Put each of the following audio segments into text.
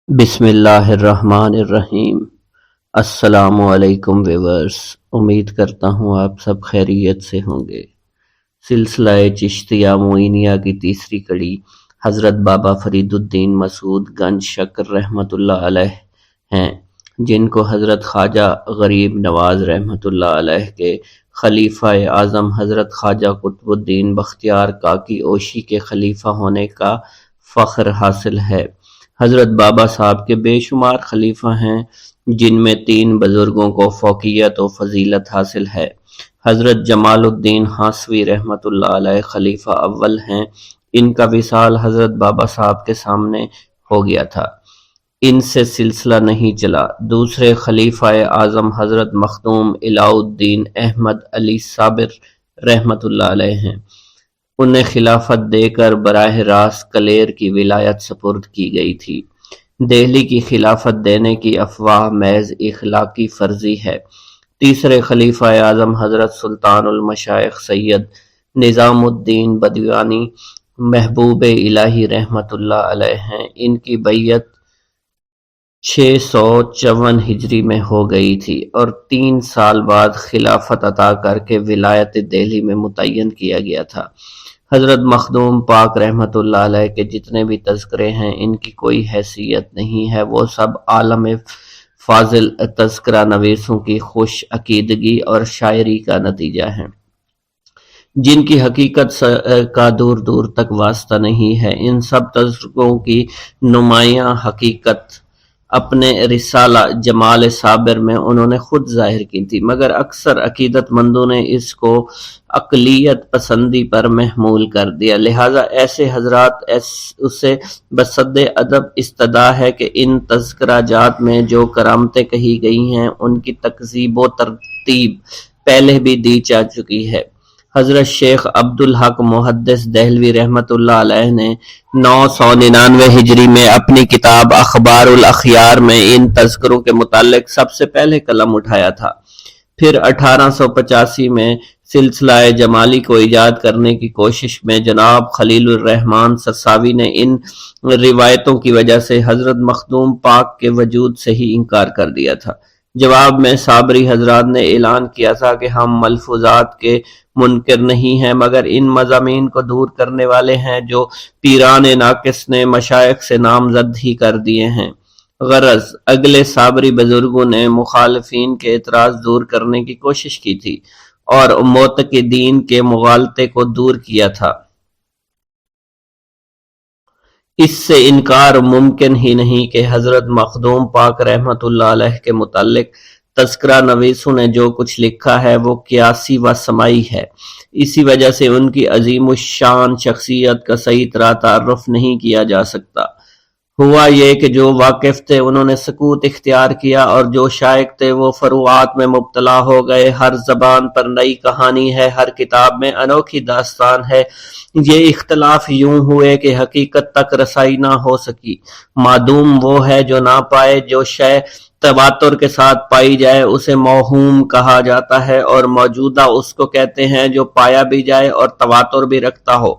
بسم اللہ الرحمن الرحیم۔ السلام علیکم ویورز، امید کرتا ہوں آپ سب خیریت سے ہوں گے۔ سلسلہ چشتیہ معینیہ کی تیسری کڑی حضرت بابا فرید الدین مسعود گنج شکر رحمۃ اللہ علیہ ہیں، جن کو حضرت خواجہ غریب نواز رحمۃ اللہ علیہ کے خلیفہ اعظم حضرت خواجہ قطب الدین بختیار کاکی اوشی کے خلیفہ ہونے کا فخر حاصل ہے۔ حضرت بابا صاحب کے بے شمار خلیفہ ہیں، جن میں 3 بزرگوں کو فوقیت و فضیلت حاصل ہے۔ حضرت جمال الدین ہانسوی رحمۃ اللہ علیہ خلیفہ اول ہیں۔ ان کا وصال حضرت بابا صاحب کے سامنے ہو گیا تھا، ان سے سلسلہ نہیں چلا۔ دوسرے خلیفہ اعظم حضرت مخدوم علاء الدین احمد علی صابر رحمۃ اللہ علیہ ہیں۔ انہیں خلافت دے کر براہ راست کلیر کی ولایت سپرد کی گئی تھی۔ دہلی کی خلافت دینے کی افواہ محض اخلاقی فرضی ہے۔ تیسرے خلیفہ اعظم حضرت سلطان المشائخ سید نظام الدین بدیوانی محبوب الہی رحمۃ اللہ علیہ ہیں۔ ان کی بیعت 654 ہجری میں ہو گئی تھی اور 3 سال بعد خلافت عطا کر کے ولایت دہلی میں متعین کیا گیا تھا۔ حضرت مخدوم پاک رحمۃ اللہ علیہ کے جتنے بھی تذکرے ہیں، ان کی کوئی حیثیت نہیں ہے، وہ سب عالم فاضل تذکرہ نویسوں کی خوش عقیدگی اور شاعری کا نتیجہ ہیں، جن کی حقیقت کا دور دور تک واسطہ نہیں ہے۔ ان سب تذکروں کی نمایاں حقیقت اپنے رسالہ جمال صابر میں انہوں نے خود ظاہر کی تھی، مگر اکثر عقیدت مندوں نے اس کو اقلیت پسندی پر محمول کر دیا، لہذا ایسے حضرات اسے بصد ادب استدعا ہے کہ ان تذکرہ جات میں جو کرامتیں کہی گئی ہیں، ان کی تکذیب و ترتیب پہلے بھی دی جا چکی ہے۔ حضرت شیخ عبدالحق محدث دہلوی رحمۃ اللہ علیہ نے 999 ہجری میں اپنی کتاب اخبار الاخیار میں ان تذکروں کے متعلق سب سے پہلے قلم اٹھایا تھا۔ پھر 1885 میں سلسلہ جمالی کو ایجاد کرنے کی کوشش میں جناب خلیل الرحمن سرساوی نے ان روایتوں کی وجہ سے حضرت مخدوم پاک کے وجود سے ہی انکار کر دیا تھا۔ جواب میں صابری حضرات نے اعلان کیا تھا کہ ہم ملفوظات کے منکر نہیں ہیں، مگر ان مضامین کو دور کرنے والے ہیں جو پیران ناقص نے مشائخ سے نامزد ہی کر دیے ہیں۔ غرض اگلے صابری بزرگوں نے مخالفین کے اعتراض دور کرنے کی کوشش کی تھی اور معتقدین کے مغالطے کو دور کیا تھا۔ اس سے انکار ممکن ہی نہیں کہ حضرت مخدوم پاک رحمۃ اللہ علیہ کے متعلق تذکرہ نویسوں نے جو کچھ لکھا ہے وہ قیاسی و سماعی ہے۔ اسی وجہ سے ان کی عظیم الشان شخصیت کا صحیح طرح تعارف نہیں کیا جا سکتا۔ ہوا یہ کہ جو واقف تھے انہوں نے سکوت اختیار کیا، اور جو شائق تھے وہ فروعات میں مبتلا ہو گئے۔ ہر زبان پر نئی کہانی ہے، ہر کتاب میں انوکھی داستان ہے۔ یہ اختلاف یوں ہوئے کہ حقیقت تک رسائی نہ ہو سکی۔ معدوم وہ ہے جو نہ پائے۔ جو شے تواتر کے ساتھ پائی جائے اسے موہوم کہا جاتا ہے، اور موجودہ اس کو کہتے ہیں جو پایا بھی جائے اور تواتر بھی رکھتا ہو۔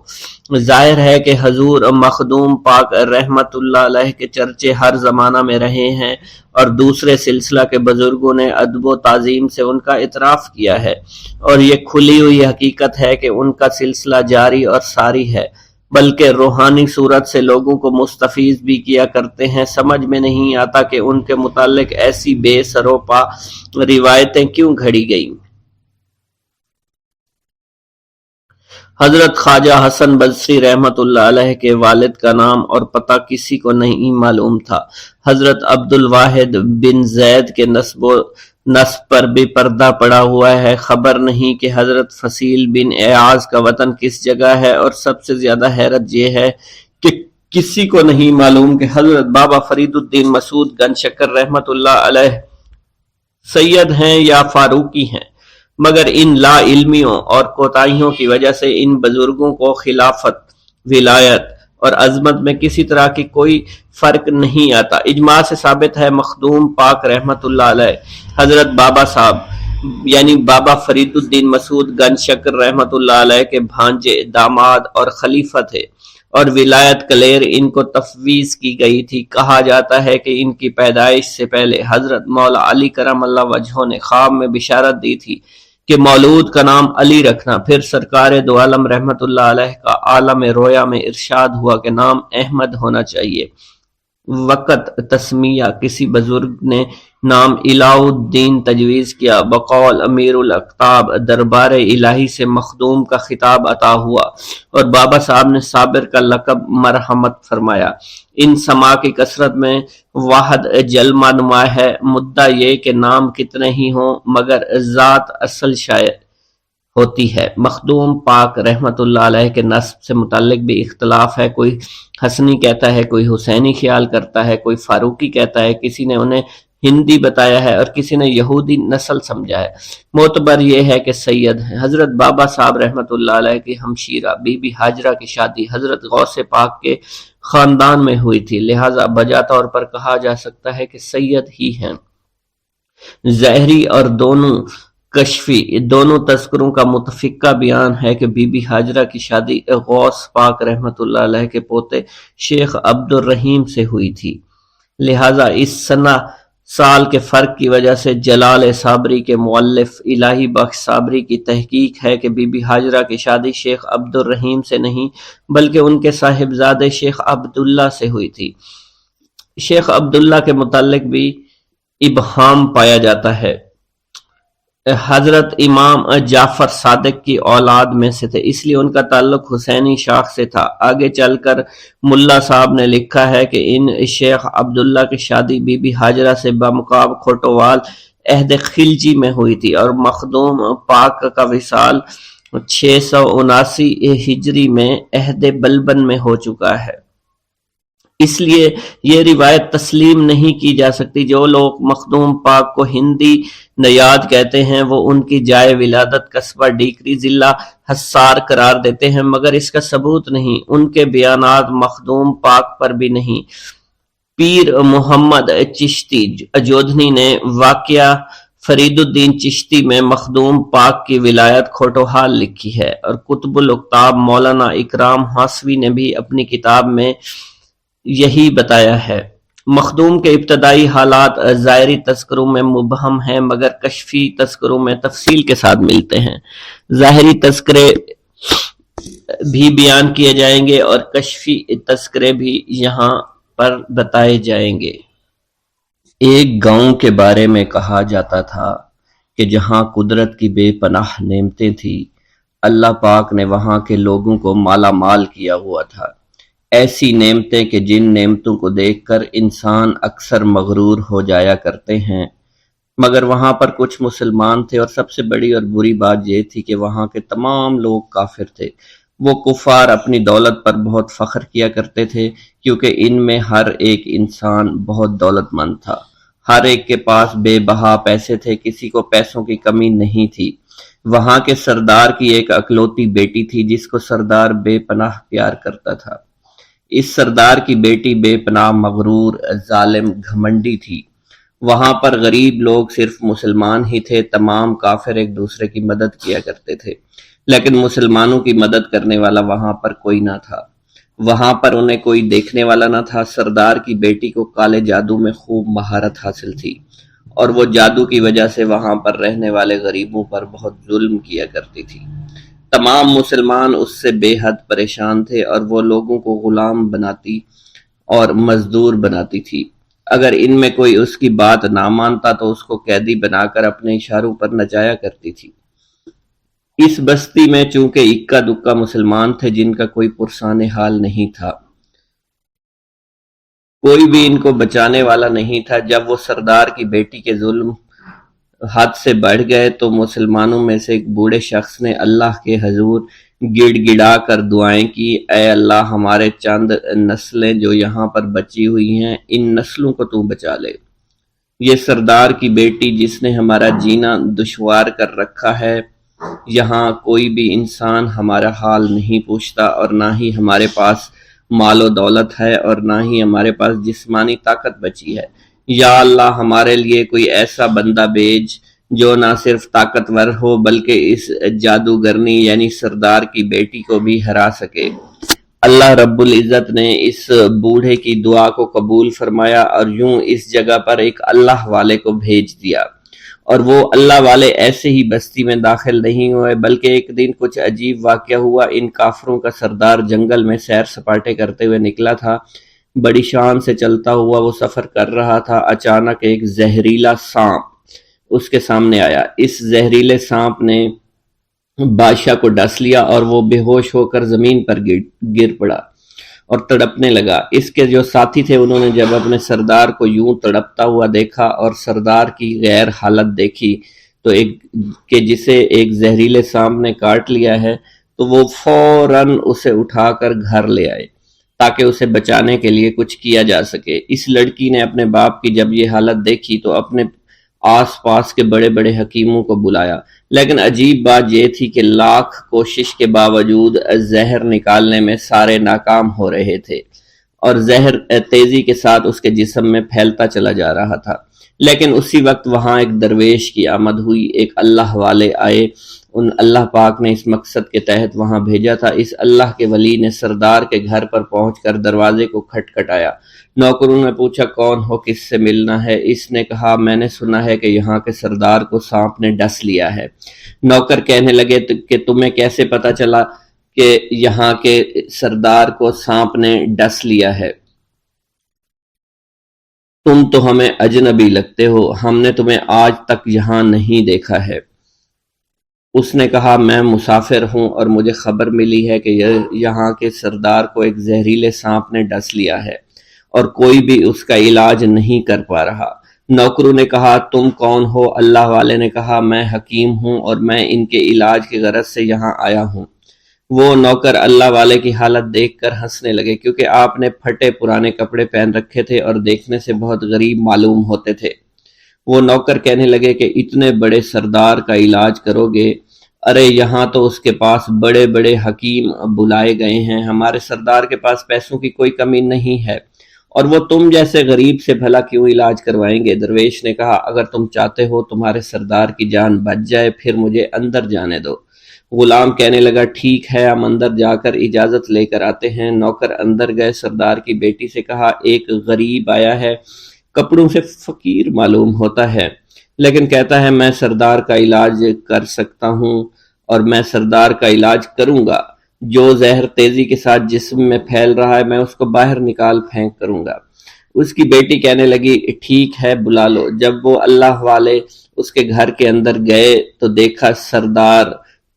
ظاہر ہے کہ حضور مخدوم پاک رحمت اللہ علیہ کے چرچے ہر زمانہ میں رہے ہیں، اور دوسرے سلسلہ کے بزرگوں نے ادب و تعظیم سے ان کا اعتراف کیا ہے، اور یہ کھلی ہوئی حقیقت ہے کہ ان کا سلسلہ جاری اور ساری ہے، بلکہ روحانی صورت سے لوگوں کو مستفیض بھی کیا کرتے ہیں۔ سمجھ میں نہیں آتا کہ ان کے متعلق ایسی بے سروپا روایتیں کیوں گھڑی گئیں۔ حضرت خواجہ حسن بصری رحمۃ اللہ علیہ کے والد کا نام اور پتہ کسی کو نہیں معلوم تھا۔ حضرت عبد الواحد بن زید کے نسب پر بھی پردہ پڑا ہوا ہے۔ خبر نہیں کہ حضرت فصیل بن ایاز کا وطن کس جگہ ہے، اور سب سے زیادہ حیرت یہ ہے کہ کسی کو نہیں معلوم کہ حضرت بابا فرید الدین مسعود گنج شکر رحمۃ اللہ علیہ سید ہیں یا فاروقی ہیں، مگر ان لا علمیوں اور کوتاہیوں کی وجہ سے ان بزرگوں کو خلافت، ولایت اور عظمت میں کسی طرح کی کوئی فرق نہیں آتا۔ اجماع سے ثابت ہے مخدوم پاک رحمت اللہ علیہ حضرت بابا صاحب یعنی بابا فرید الدین مسعود گنج شکر رحمت اللہ علیہ کے بھانجے، داماد اور خلیفہ تھے، اور ولایت کلیر ان کو تفویض کی گئی تھی۔ کہا جاتا ہے کہ ان کی پیدائش سے پہلے حضرت مولا علی کرم اللہ وجہہ نے خواب میں بشارت دی تھی کہ مولود کا نام علی رکھنا۔ پھر سرکار دو عالم رحمت اللہ علیہ کا عالم رویا میں ارشاد ہوا کہ نام احمد ہونا چاہیے۔ وقت تسمیہ کسی بزرگ نے نام الہ الدین تجویز کیا۔ بقول امیر الاقطاب دربار الہی سے مخدوم کا خطاب عطا ہوا اور بابا صاحب نے صابر کا لقب مرحمت فرمایا۔ ان سما کی کثرت میں واحد جلمہ نما ہے، مدعا یہ کہ نام کتنے ہی ہوں مگر ذات اصل شاید ہوتی ہے۔ مخدوم پاک رحمت اللہ علیہ کے نسب سے متعلق بھی اختلاف ہے، کوئی حسنی کہتا ہے، کوئی حسینی خیال کرتا ہے، کوئی فاروقی کہتا ہے، کسی نے انہیں ہندی بتایا ہے اور کسی نے یہودی نسل سمجھا ہے۔ معتبر یہ ہے کہ سید ہیں۔ حضرت بابا صاحب رحمت اللہ علیہ کی ہمشیرہ بی بی ہاجرہ کی شادی حضرت غوث پاک کے خاندان میں ہوئی تھی، لہٰذا بجا طور پر کہا جا سکتا ہے کہ سید ہی ہیں۔ ظاہری اور دونوں کشفی دونوں تذکروں کا متفقہ بیان ہے کہ بی بی ہاجرہ کی شادی غوث پاک رحمت اللہ علیہ کے پوتے شیخ عبد الرحیم سے ہوئی تھی، لہٰذا اس سال کے فرق کی وجہ سے جلال صابری کے مؤلف الہی بخش صابری کی تحقیق ہے کہ بی بی ہاجرہ کی شادی شیخ عبد الرحیم سے نہیں بلکہ ان کے صاحبزادے شیخ عبداللہ سے ہوئی تھی۔ شیخ عبداللہ کے متعلق بھی ابہام پایا جاتا ہے۔ حضرت امام جعفر صادق کی اولاد میں سے تھے، اس لیے ان کا تعلق حسینی شاخ سے تھا۔ آگے چل کر ملا صاحب نے لکھا ہے کہ ان شیخ عبداللہ کی شادی بی بی ہاجرہ سے بمقام کھوٹوال عہد خلجی میں ہوئی تھی اور مخدوم پاک کا وصال 679 ہجری میں عہد بلبن میں ہو چکا ہے۔ اس لیے یہ روایت تسلیم نہیں کی جا سکتی۔ جو لوگ مخدوم پاک کو ہندی نیاد کہتے ہیں وہ ان کی جائے ولادت قصبہ ڈیکری ضلع حصار قرار دیتے ہیں، مگر اس کا ثبوت نہیں۔ ان کے بیانات مخدوم پاک پر بھی نہیں۔ پیر محمد چشتی اجودھنی نے واقعہ فرید الدین چشتی میں مخدوم پاک کی ولایت کھوٹوحال لکھی ہے، اور کتب الاقطاب مولانا اکرام حاصوی نے بھی اپنی کتاب میں یہی بتایا ہے۔ مخدوم کے ابتدائی حالات ظاہری تذکروں میں مبہم ہیں مگر کشفی تذکروں میں تفصیل کے ساتھ ملتے ہیں۔ ظاہری تذکرے بھی بیان کیے جائیں گے اور کشفی تذکرے بھی یہاں پر بتائے جائیں گے۔ ایک گاؤں کے بارے میں کہا جاتا تھا کہ جہاں قدرت کی بے پناہ نعمتیں تھیں، اللہ پاک نے وہاں کے لوگوں کو مالا مال کیا ہوا تھا۔ ایسی نعمتیں کہ جن نعمتوں کو دیکھ کر انسان اکثر مغرور ہو جایا کرتے ہیں، مگر وہاں پر کچھ مسلمان تھے، اور سب سے بڑی اور بری بات یہ تھی کہ وہاں کے تمام لوگ کافر تھے۔ وہ کفار اپنی دولت پر بہت فخر کیا کرتے تھے کیونکہ ان میں ہر ایک انسان بہت دولت مند تھا، ہر ایک کے پاس بے بہا پیسے تھے، کسی کو پیسوں کی کمی نہیں تھی۔ وہاں کے سردار کی ایک اکلوتی بیٹی تھی جس کو سردار بے پناہ پیار کرتا تھا۔ اس سردار کی بیٹی بے پناہ مغرور، ظالم، گھمنڈی تھی۔ وہاں پر غریب لوگ صرف مسلمان ہی تھے، تمام کافر ایک دوسرے کی مدد کیا کرتے تھے، لیکن مسلمانوں کی مدد کرنے والا وہاں پر کوئی نہ تھا۔ وہاں پر انہیں کوئی دیکھنے والا نہ تھا۔ سردار کی بیٹی کو کالے جادو میں خوب مہارت حاصل تھی، اور وہ جادو کی وجہ سے وہاں پر رہنے والے غریبوں پر بہت ظلم کیا کرتی تھی۔ تمام مسلمان اس سے بے حد پریشان تھے اور وہ لوگوں کو غلام بناتی اور مزدور بناتی تھی۔ اگر ان میں کوئی اس کی بات نہ مانتا تو اس کو قیدی بنا کر اپنے اشاروں پر نچایا کرتی تھی۔ اس بستی میں چونکہ اکا دکا مسلمان تھے جن کا کوئی پرسان حال نہیں تھا، کوئی بھی ان کو بچانے والا نہیں تھا۔ جب وہ سردار کی بیٹی کے ظلم حد سے بڑھ گئے تو مسلمانوں میں سے ایک بوڑھے شخص نے اللہ کے حضور گڑ گڑا کر دعائیں کی، اے اللہ ہمارے چند نسلیں جو یہاں پر بچی ہوئی ہیں ان نسلوں کو تو بچا لے۔ یہ سردار کی بیٹی جس نے ہمارا جینا دشوار کر رکھا ہے، یہاں کوئی بھی انسان ہمارا حال نہیں پوچھتا، اور نہ ہی ہمارے پاس مال و دولت ہے اور نہ ہی ہمارے پاس جسمانی طاقت بچی ہے۔ یا اللہ ہمارے لیے کوئی ایسا بندہ بھیج جو نہ صرف طاقتور ہو بلکہ اس جادوگرنی یعنی سردار کی بیٹی کو بھی ہرا سکے۔ اللہ رب العزت نے اس بوڑھے کی دعا کو قبول فرمایا اور یوں اس جگہ پر ایک اللہ والے کو بھیج دیا، اور وہ اللہ والے ایسے ہی بستی میں داخل نہیں ہوئے بلکہ ایک دن کچھ عجیب واقعہ ہوا۔ ان کافروں کا سردار جنگل میں سیر سپاٹے کرتے ہوئے نکلا تھا، بڑی شان سے چلتا ہوا وہ سفر کر رہا تھا۔ اچانک ایک زہریلا سانپ اس کے سامنے آیا۔ اس زہریلے سانپ نے بادشاہ کو ڈس لیا اور وہ بے ہوش ہو کر زمین پر گر پڑا اور تڑپنے لگا۔ اس کے جو ساتھی تھے انہوں نے جب اپنے سردار کو یوں تڑپتا ہوا دیکھا اور سردار کی غیر حالت دیکھی تو کہ جسے ایک زہریلے سانپ نے کاٹ لیا ہے، تو وہ فوراً اسے اٹھا کر گھر لے آئے تاکہ اسے بچانے کے لیے کچھ کیا جا سکے۔ اس لڑکی نے اپنے باپ کی جب یہ حالت دیکھی تو اپنے آس پاس کے بڑے بڑے حکیموں کو بلایا، لیکن عجیب بات یہ تھی کہ لاکھ کوشش کے باوجود زہر نکالنے میں سارے ناکام ہو رہے تھے اور زہر تیزی کے ساتھ اس کے جسم میں پھیلتا چلا جا رہا تھا۔ لیکن اسی وقت وہاں ایک درویش کی آمد ہوئی، ایک اللہ والے آئے، ان اللہ پاک نے اس مقصد کے تحت وہاں بھیجا تھا۔ اس اللہ کے ولی نے سردار کے گھر پر پہنچ کر دروازے کو کھٹکھٹایا۔ نوکروں نے پوچھا کون ہو، کس سے ملنا ہے؟ اس نے کہا میں نے سنا ہے کہ یہاں کے سردار کو سانپ نے ڈس لیا ہے۔ نوکر کہنے لگے کہ تمہیں کیسے پتا چلا کہ یہاں کے سردار کو سانپ نے ڈس لیا ہے؟ تم تو ہمیں اجنبی لگتے ہو، ہم نے تمہیں آج تک یہاں نہیں دیکھا ہے۔ اس نے کہا میں مسافر ہوں اور مجھے خبر ملی ہے کہ یہاں کے سردار کو ایک زہریلے سانپ نے ڈس لیا ہے اور کوئی بھی اس کا علاج نہیں کر پا رہا۔ نوکروں نے کہا تم کون ہو؟ اللہ والے نے کہا میں حکیم ہوں اور میں ان کے علاج کی غرض سے یہاں آیا ہوں۔ وہ نوکر اللہ والے کی حالت دیکھ کر ہنسنے لگے کیونکہ آپ نے پھٹے پرانے کپڑے پہن رکھے تھے اور دیکھنے سے بہت غریب معلوم ہوتے تھے۔ وہ نوکر کہنے لگے کہ اتنے بڑے سردار کا علاج کرو گے؟ ارے یہاں تو اس کے پاس بڑے بڑے حکیم بلائے گئے ہیں، ہمارے سردار کے پاس پیسوں کی کوئی کمی نہیں ہے، اور وہ تم جیسے غریب سے بھلا کیوں علاج کروائیں گے؟ درویش نے کہا اگر تم چاہتے ہو تمہارے سردار کی جان بچ جائے پھر مجھے اندر جانے دو۔ غلام کہنے لگا ٹھیک ہے ہم اندر جا کر اجازت لے کر آتے ہیں۔ نوکر اندر گئے، سردار کی بیٹی سے کہا ایک غریب آیا ہے، کپڑوں سے فقیر معلوم ہوتا ہے لیکن کہتا ہے میں سردار کا علاج کر سکتا ہوں اور میں سردار کا علاج کروں گا۔ جو زہر تیزی کے ساتھ جسم میں پھیل رہا ہے میں اس کو باہر نکال پھینک کروں گا۔ اس کی بیٹی کہنے لگی ٹھیک ہے بلا لو۔ جب وہ اللہ والے اس کے گھر کے اندر گئے تو دیکھا سردار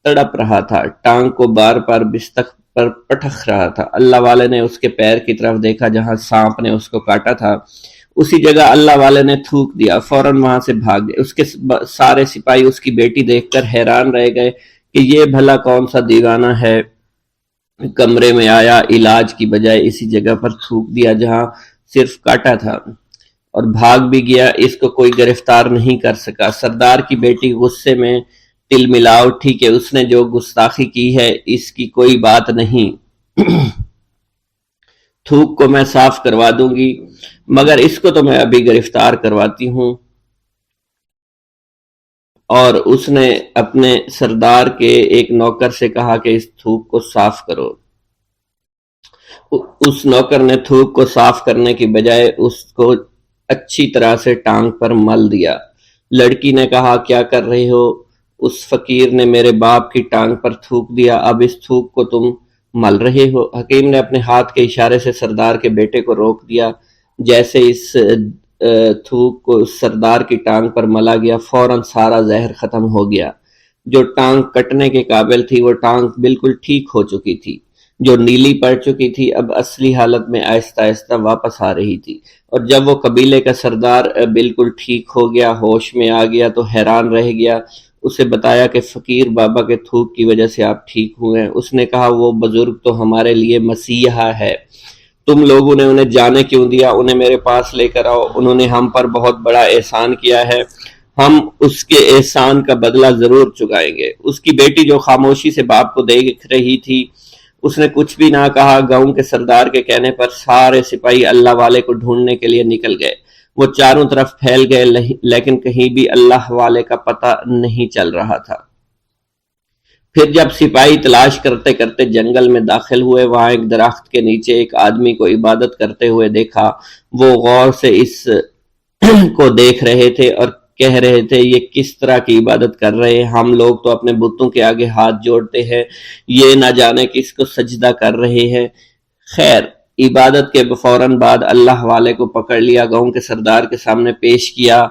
تڑپ رہا تھا، ٹانگ کو بار بار بستر پر پٹخ رہا تھا۔ اللہ والے نے اس کے پیر کی طرف دیکھا جہاں سانپ نے اس کو کاٹا تھا، اسی جگہ اللہ والے نے تھوک دیا، فوراً وہاں سے بھاگ گئے۔ اس کے سارے سپاہی اس کی بیٹی دیکھ کر حیران رہ گئے کہ یہ بھلا کون سا دیوانہ ہے، کمرے میں آیا، علاج کی بجائے اسی جگہ پر تھوک دیا جہاں صرف کاٹا تھا اور بھاگ بھی گیا، اس کو کوئی گرفتار نہیں کر سکا۔ سردار کی بیٹی غصے میں تل ملا اٹھی کہ اس نے جو گستاخی کی ہے اس کی کوئی بات نہیں، تھوک کو میں صاف کروا دوں گی مگر اس کو تو میں ابھی گرفتار کرواتی ہوں۔ اور اس نے اپنے سردار کے ایک نوکر سے کہا کہ اس تھوک کو صاف کرو۔ اس نوکر نے تھوک کو صاف کرنے کی بجائے اس کو اچھی طرح سے ٹانگ پر مل دیا۔ لڑکی نے کہا کیا کر رہے ہو؟ اس فقیر نے میرے باپ کی ٹانگ پر تھوک دیا، اب اس تھوک کو تم مل رہے ہو؟ حکیم نے اپنے ہاتھ کے اشارے سے سردار کے بیٹے کو روک دیا۔ جیسے اس تھوک کو سردار کی ٹانگ پر ملا گیا فوراً سارا زہر ختم ہو گیا۔ جو ٹانگ کٹنے کے قابل تھی وہ ٹانگ بالکل ٹھیک ہو چکی تھی، جو نیلی پڑ چکی تھی اب اصلی حالت میں آہستہ آہستہ واپس آ رہی تھی، اور جب وہ قبیلے کا سردار بالکل ٹھیک ہو گیا، ہوش میں آ گیا تو حیران رہ گیا۔ اسے بتایا کہ فقیر بابا کے تھوک کی وجہ سے آپ ٹھیک ہوئے ہیں۔ اس نے کہا وہ بزرگ تو ہمارے لیے مسیحا ہے، تم لوگوں نے انہیں جانے کیوں دیا؟ انہیں میرے پاس لے کر آؤ، انہوں نے ہم پر بہت بڑا احسان کیا ہے، ہم اس کے احسان کا بدلہ ضرور چکائیں گے۔ اس کی بیٹی جو خاموشی سے باپ کو دیکھ رہی تھی اس نے کچھ بھی نہ کہا۔ گاؤں کے سردار کے کہنے پر سارے سپاہی اللہ والے کو ڈھونڈنے کے لیے نکل گئے۔ وہ چاروں طرف پھیل گئے لیکن کہیں بھی اللہ والے کا پتہ نہیں چل رہا تھا۔ پھر جب سپاہی تلاش کرتے کرتے جنگل میں داخل ہوئے، وہاں ایک درخت کے نیچے ایک آدمی کو عبادت کرتے ہوئے دیکھا۔ وہ غور سے اس کو دیکھ رہے تھے اور کہہ رہے تھے، یہ کس طرح کی عبادت کر رہے ہیں؟ ہم لوگ تو اپنے بتوں کے آگے ہاتھ جوڑتے ہیں، یہ نہ جانے کس کو سجدہ کر رہے ہیں۔ خیر، عبادت کے فوراً بعد اللہ والے کو پکڑ لیا، گاؤں کے سردار کے سامنے پیش کیا۔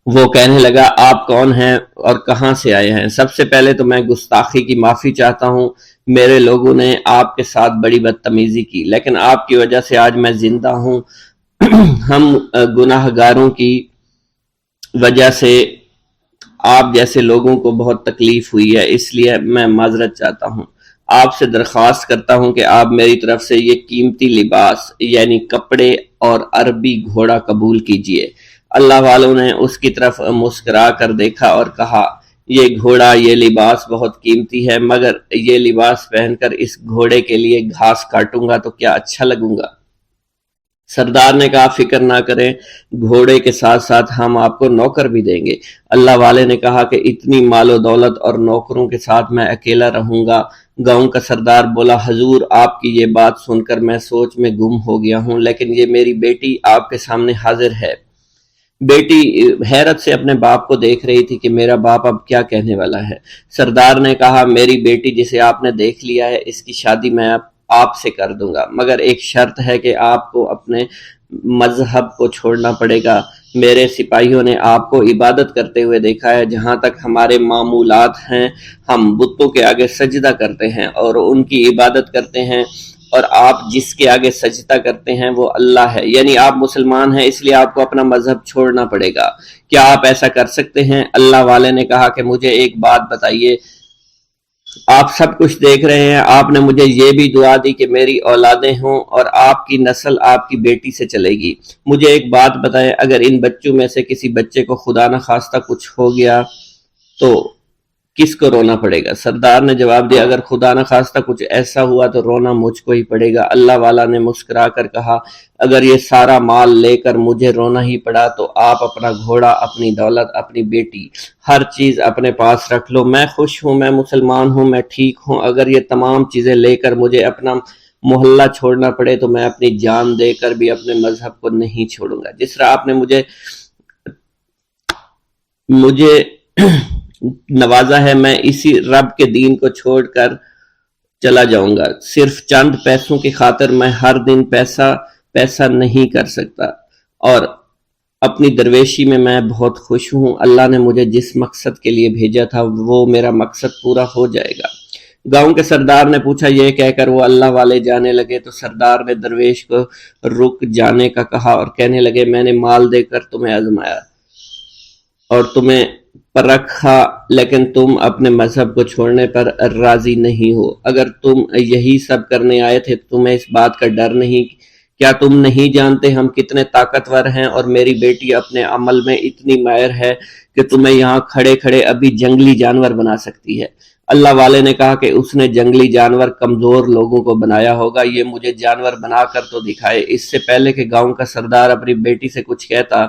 وہ کہنے لگا، آپ کون ہیں اور کہاں سے آئے ہیں؟ سب سے پہلے تو میں گستاخی کی معافی چاہتا ہوں، میرے لوگوں نے آپ کے ساتھ بڑی بدتمیزی کی، لیکن آپ کی وجہ سے آج میں زندہ ہوں۔ ہم گناہ گاروں کی وجہ سے آپ جیسے لوگوں کو بہت تکلیف ہوئی ہے، اس لیے میں معذرت چاہتا ہوں۔ آپ سے درخواست کرتا ہوں کہ آپ میری طرف سے یہ قیمتی لباس یعنی کپڑے اور عربی گھوڑا قبول کیجئے۔ اللہ والوں نے اس کی طرف مسکرا کر دیکھا اور کہا، یہ گھوڑا، یہ لباس بہت قیمتی ہے، مگر یہ لباس پہن کر اس گھوڑے کے لیے گھاس کاٹوں گا تو کیا اچھا لگوں گا؟ سردار نے کہا، فکر نہ کریں، گھوڑے کے ساتھ ساتھ ہم آپ کو نوکر بھی دیں گے۔ اللہ والے نے کہا کہ اتنی مال و دولت اور نوکروں کے ساتھ میں اکیلا رہوں گا؟ گاؤں کا سردار بولا، حضور آپ کی یہ بات سن کر میں سوچ میں گم ہو گیا ہوں، لیکن یہ میری بیٹی آپ کے سامنے حاضر ہے۔ بیٹی حیرت سے اپنے باپ کو دیکھ رہی تھی کہ میرا باپ اب کیا کہنے والا ہے۔ سردار نے کہا، میری بیٹی جسے آپ نے دیکھ لیا ہے، اس کی شادی میں آپ سے کر دوں گا، مگر ایک شرط ہے کہ آپ کو اپنے مذہب کو چھوڑنا پڑے گا۔ میرے سپاہیوں نے آپ کو عبادت کرتے ہوئے دیکھا ہے، جہاں تک ہمارے معمولات ہیں ہم بتوں کے آگے سجدہ کرتے ہیں اور ان کی عبادت کرتے ہیں، اور آپ جس کے آگے سجدہ کرتے ہیں وہ اللہ ہے، یعنی آپ مسلمان ہیں، اس لیے آپ کو اپنا مذہب چھوڑنا پڑے گا۔ کیا آپ ایسا کر سکتے ہیں؟ اللہ والے نے کہا کہ مجھے ایک بات بتائیے، آپ سب کچھ دیکھ رہے ہیں، آپ نے مجھے یہ بھی دعا دی کہ میری اولادیں ہوں اور آپ کی نسل آپ کی بیٹی سے چلے گی۔ مجھے ایک بات بتائیں، اگر ان بچوں میں سے کسی بچے کو خدا نہ خواستہ کچھ ہو گیا تو کس کو رونا پڑے گا؟ سردار نے جواب دیا، اگر خدا نہ خواستہ کچھ ایسا ہوا تو رونا مجھ کو ہی پڑے گا۔ اللہ والا نے مسکرا کر کہا، اگر یہ سارا مال لے کر مجھے رونا ہی پڑا تو آپ اپنا گھوڑا، اپنی دولت، اپنی بیٹی، ہر چیز اپنے پاس رکھ لو۔ میں خوش ہوں، میں مسلمان ہوں، میں ٹھیک ہوں۔ اگر یہ تمام چیزیں لے کر مجھے اپنا محلہ چھوڑنا پڑے تو میں اپنی جان دے کر بھی اپنے مذہب کو نہیں چھوڑوں گا۔ جس طرح آپ نے مجھے نوازا ہے، میں اسی رب کے دین کو چھوڑ کر چلا جاؤں گا۔ صرف چند پیسوں کی خاطر میں ہر دن پیسہ نہیں کر سکتا، اور اپنی درویشی میں بہت خوش ہوں۔ اللہ نے مجھے جس مقصد کے لیے بھیجا تھا وہ میرا مقصد پورا ہو جائے گا۔ گاؤں کے سردار نے پوچھا، یہ کہہ کر وہ اللہ والے جانے لگے تو سردار نے درویش کو رک جانے کا کہا اور کہنے لگے، میں نے مال دے کر تمہیں آزمایا اور تمہیں پرکھا، لیکن تم اپنے مذہب کو چھوڑنے پر راضی نہیں ہو۔ اگر تم یہی سب کرنے آئے تھے تو تمہیں اس بات کا ڈر نہیں؟ کیا تم نہیں جانتے ہم کتنے طاقتور ہیں، اور میری بیٹی اپنے عمل میں اتنی ماہر ہے کہ تمہیں یہاں کھڑے کھڑے ابھی جنگلی جانور بنا سکتی ہے۔ اللہ والے نے کہا کہ اس نے جنگلی جانور کمزور لوگوں کو بنایا ہوگا، یہ مجھے جانور بنا کر تو دکھائے۔ اس سے پہلے کہ گاؤں کا سردار اپنی بیٹی سے کچھ کہتا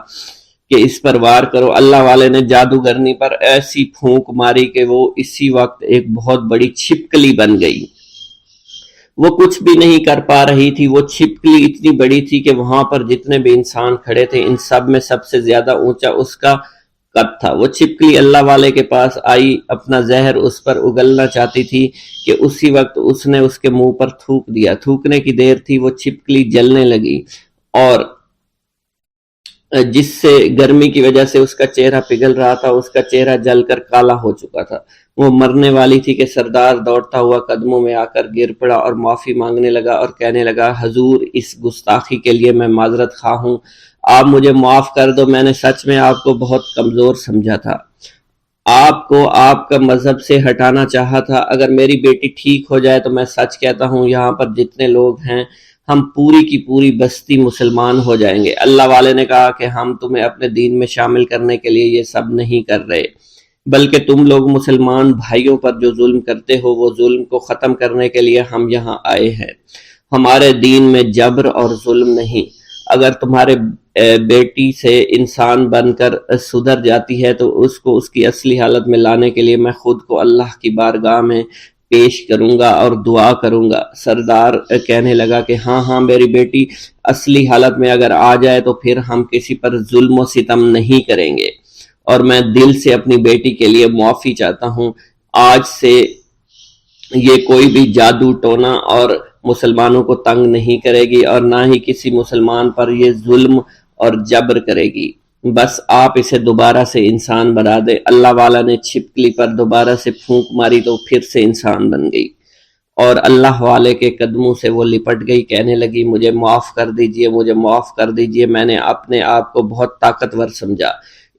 کہ اس پر وار کرو، اللہ والے نے جادوگرنی پر ایسی پھونک ماری کہ وہ اسی وقت ایک بہت بڑی چھپکلی بن گئی۔ وہ کچھ بھی نہیں کر پا رہی تھی، وہ چھپکلی اتنی بڑی تھی کہ وہاں پر جتنے بھی انسان کھڑے تھے ان سب میں سب سے زیادہ اونچا اس کا قد تھا۔ وہ چھپکلی اللہ والے کے پاس آئی، اپنا زہر اس پر اگلنا چاہتی تھی کہ اسی وقت اس نے اس کے منہ پر تھوک دیا۔ تھوکنے کی دیر تھی، وہ چھپکلی جلنے لگی، اور جس سے گرمی کی وجہ سے اس کا چہرہ پگھل رہا تھا، اس کا چہرہ جل کر کالا ہو چکا تھا۔ وہ مرنے والی تھی کہ سردار دوڑتا ہوا قدموں میں آ کر گر پڑا اور معافی مانگنے لگا اور کہنے لگا، حضور اس گستاخی کے لیے میں معذرت خواہ ہوں، آپ مجھے معاف کر دو، میں نے سچ میں آپ کو بہت کمزور سمجھا تھا، آپ کو آپ کا مذہب سے ہٹانا چاہا تھا۔ اگر میری بیٹی ٹھیک ہو جائے تو میں سچ کہتا ہوں یہاں پر جتنے لوگ ہیں ہم پوری کی پوری بستی مسلمان ہو جائیں گے۔ اللہ والے نے کہا کہ ہم تمہیں اپنے دین میں شامل کرنے کے لیے یہ سب نہیں کر رہے، بلکہ تم لوگ مسلمان بھائیوں پر جو ظلم کرتے ہو وہ ظلم کو ختم کرنے کے لیے ہم یہاں آئے ہیں۔ ہمارے دین میں جبر اور ظلم نہیں۔ اگر تمہارے بیٹی سے انسان بن کر سدھر جاتی ہے تو اس کو اس کی اصلی حالت میں لانے کے لیے میں خود کو اللہ کی بارگاہ میں پیش کروں گا اور دعا کروں گا۔ سردار کہنے لگا کہ ہاں میری بیٹی اصلی حالت میں اگر آ جائے تو پھر ہم کسی پر ظلم و ستم نہیں کریں گے، اور میں دل سے اپنی بیٹی کے لیے معافی چاہتا ہوں۔ آج سے یہ کوئی بھی جادو ٹونا اور مسلمانوں کو تنگ نہیں کرے گی، اور نہ ہی کسی مسلمان پر یہ ظلم اور جبر کرے گی۔ بس آپ اسے دوبارہ سے انسان بنا دے۔ اللہ والا نے چھپکلی پر دوبارہ سے پھونک ماری تو پھر سے انسان بن گئی، اور اللہ والے کے قدموں سے وہ لپٹ گئی، کہنے لگی مجھے معاف کر دیجئے، مجھے معاف کر دیجئے، میں نے اپنے آپ کو بہت طاقتور سمجھا۔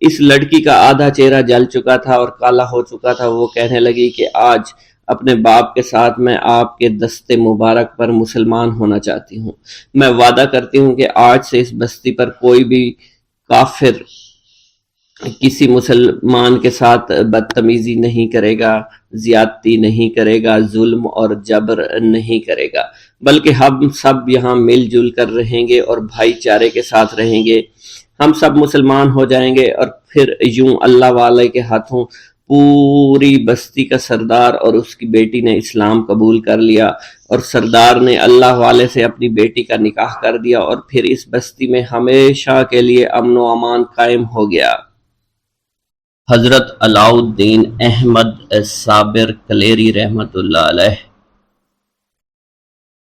اس لڑکی کا آدھا چہرہ جل چکا تھا اور کالا ہو چکا تھا۔ وہ کہنے لگی کہ آج اپنے باپ کے ساتھ میں آپ کے دست مبارک پر مسلمان ہونا چاہتی ہوں۔ میں وعدہ کرتی ہوں کہ آج سے اس بستی پر کوئی بھی کافر کسی مسلمان کے ساتھ بدتمیزی نہیں کرے گا، زیادتی نہیں کرے گا، ظلم اور جبر نہیں کرے گا، بلکہ ہم سب یہاں مل جل کر رہیں گے اور بھائی چارے کے ساتھ رہیں گے۔ ہم سب مسلمان ہو جائیں گے، اور پھر یوں اللہ والے کے ہاتھوں پوری بستی کا سردار اور اس کی بیٹی نے اسلام قبول کر لیا، اور سردار نے اللہ والے سے اپنی بیٹی کا نکاح کر دیا، اور پھر اس بستی میں ہمیشہ کے لیے امن و امان قائم ہو گیا۔ حضرت علاؤ الدین احمد صابر کلیری رحمۃ اللہ علیہ،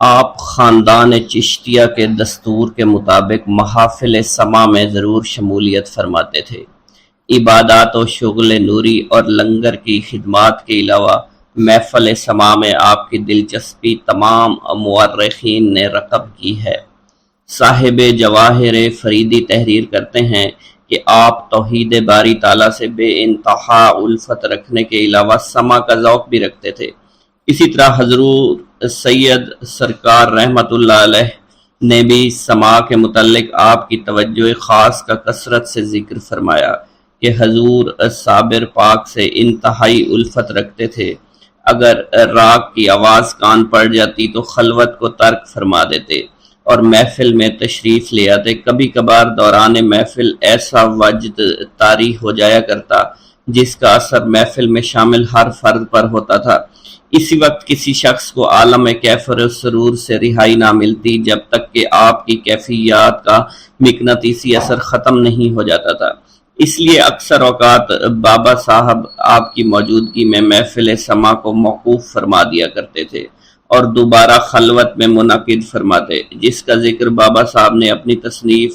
آپ خاندان چشتیہ کے دستور کے مطابق محافل سما میں ضرور شمولیت فرماتے تھے۔ عبادات و شغل نوری اور لنگر کی خدمات کے علاوہ محفل سما میں آپ کی دلچسپی تمام مورخین نے رقب کی ہے۔ صاحب جواہر فریدی تحریر کرتے ہیں کہ آپ توحید باری تعالیٰ سے بے انتہا الفت رکھنے کے علاوہ سما کا ذوق بھی رکھتے تھے۔ اسی طرح حضور سید سرکار رحمت اللہ علیہ نے بھی سما کے متعلق آپ کی توجہ خاص کا کثرت سے ذکر فرمایا کہ حضور صابر پاک سے انتہائی الفت رکھتے تھے۔ اگر راگ کی آواز کان پڑ جاتی تو خلوت کو ترک فرما دیتے اور محفل میں تشریف لے آتے۔ کبھی کبھار دوران محفل ایسا وجد طاری ہو جایا کرتا جس کا اثر محفل میں شامل ہر فرد پر ہوتا تھا۔ اسی وقت کسی شخص کو عالم کیفر و سرور سے رہائی نہ ملتی جب تک کہ آپ کی کیفیات کا مقناطیسی اثر ختم نہیں ہو جاتا تھا۔ اس لیے اکثر اوقات بابا صاحب آپ کی موجودگی میں محفل سما کو موقوف فرما دیا کرتے تھے اور دوبارہ خلوت میں منعقد فرماتے، جس کا ذکر بابا صاحب نے اپنی تصنیف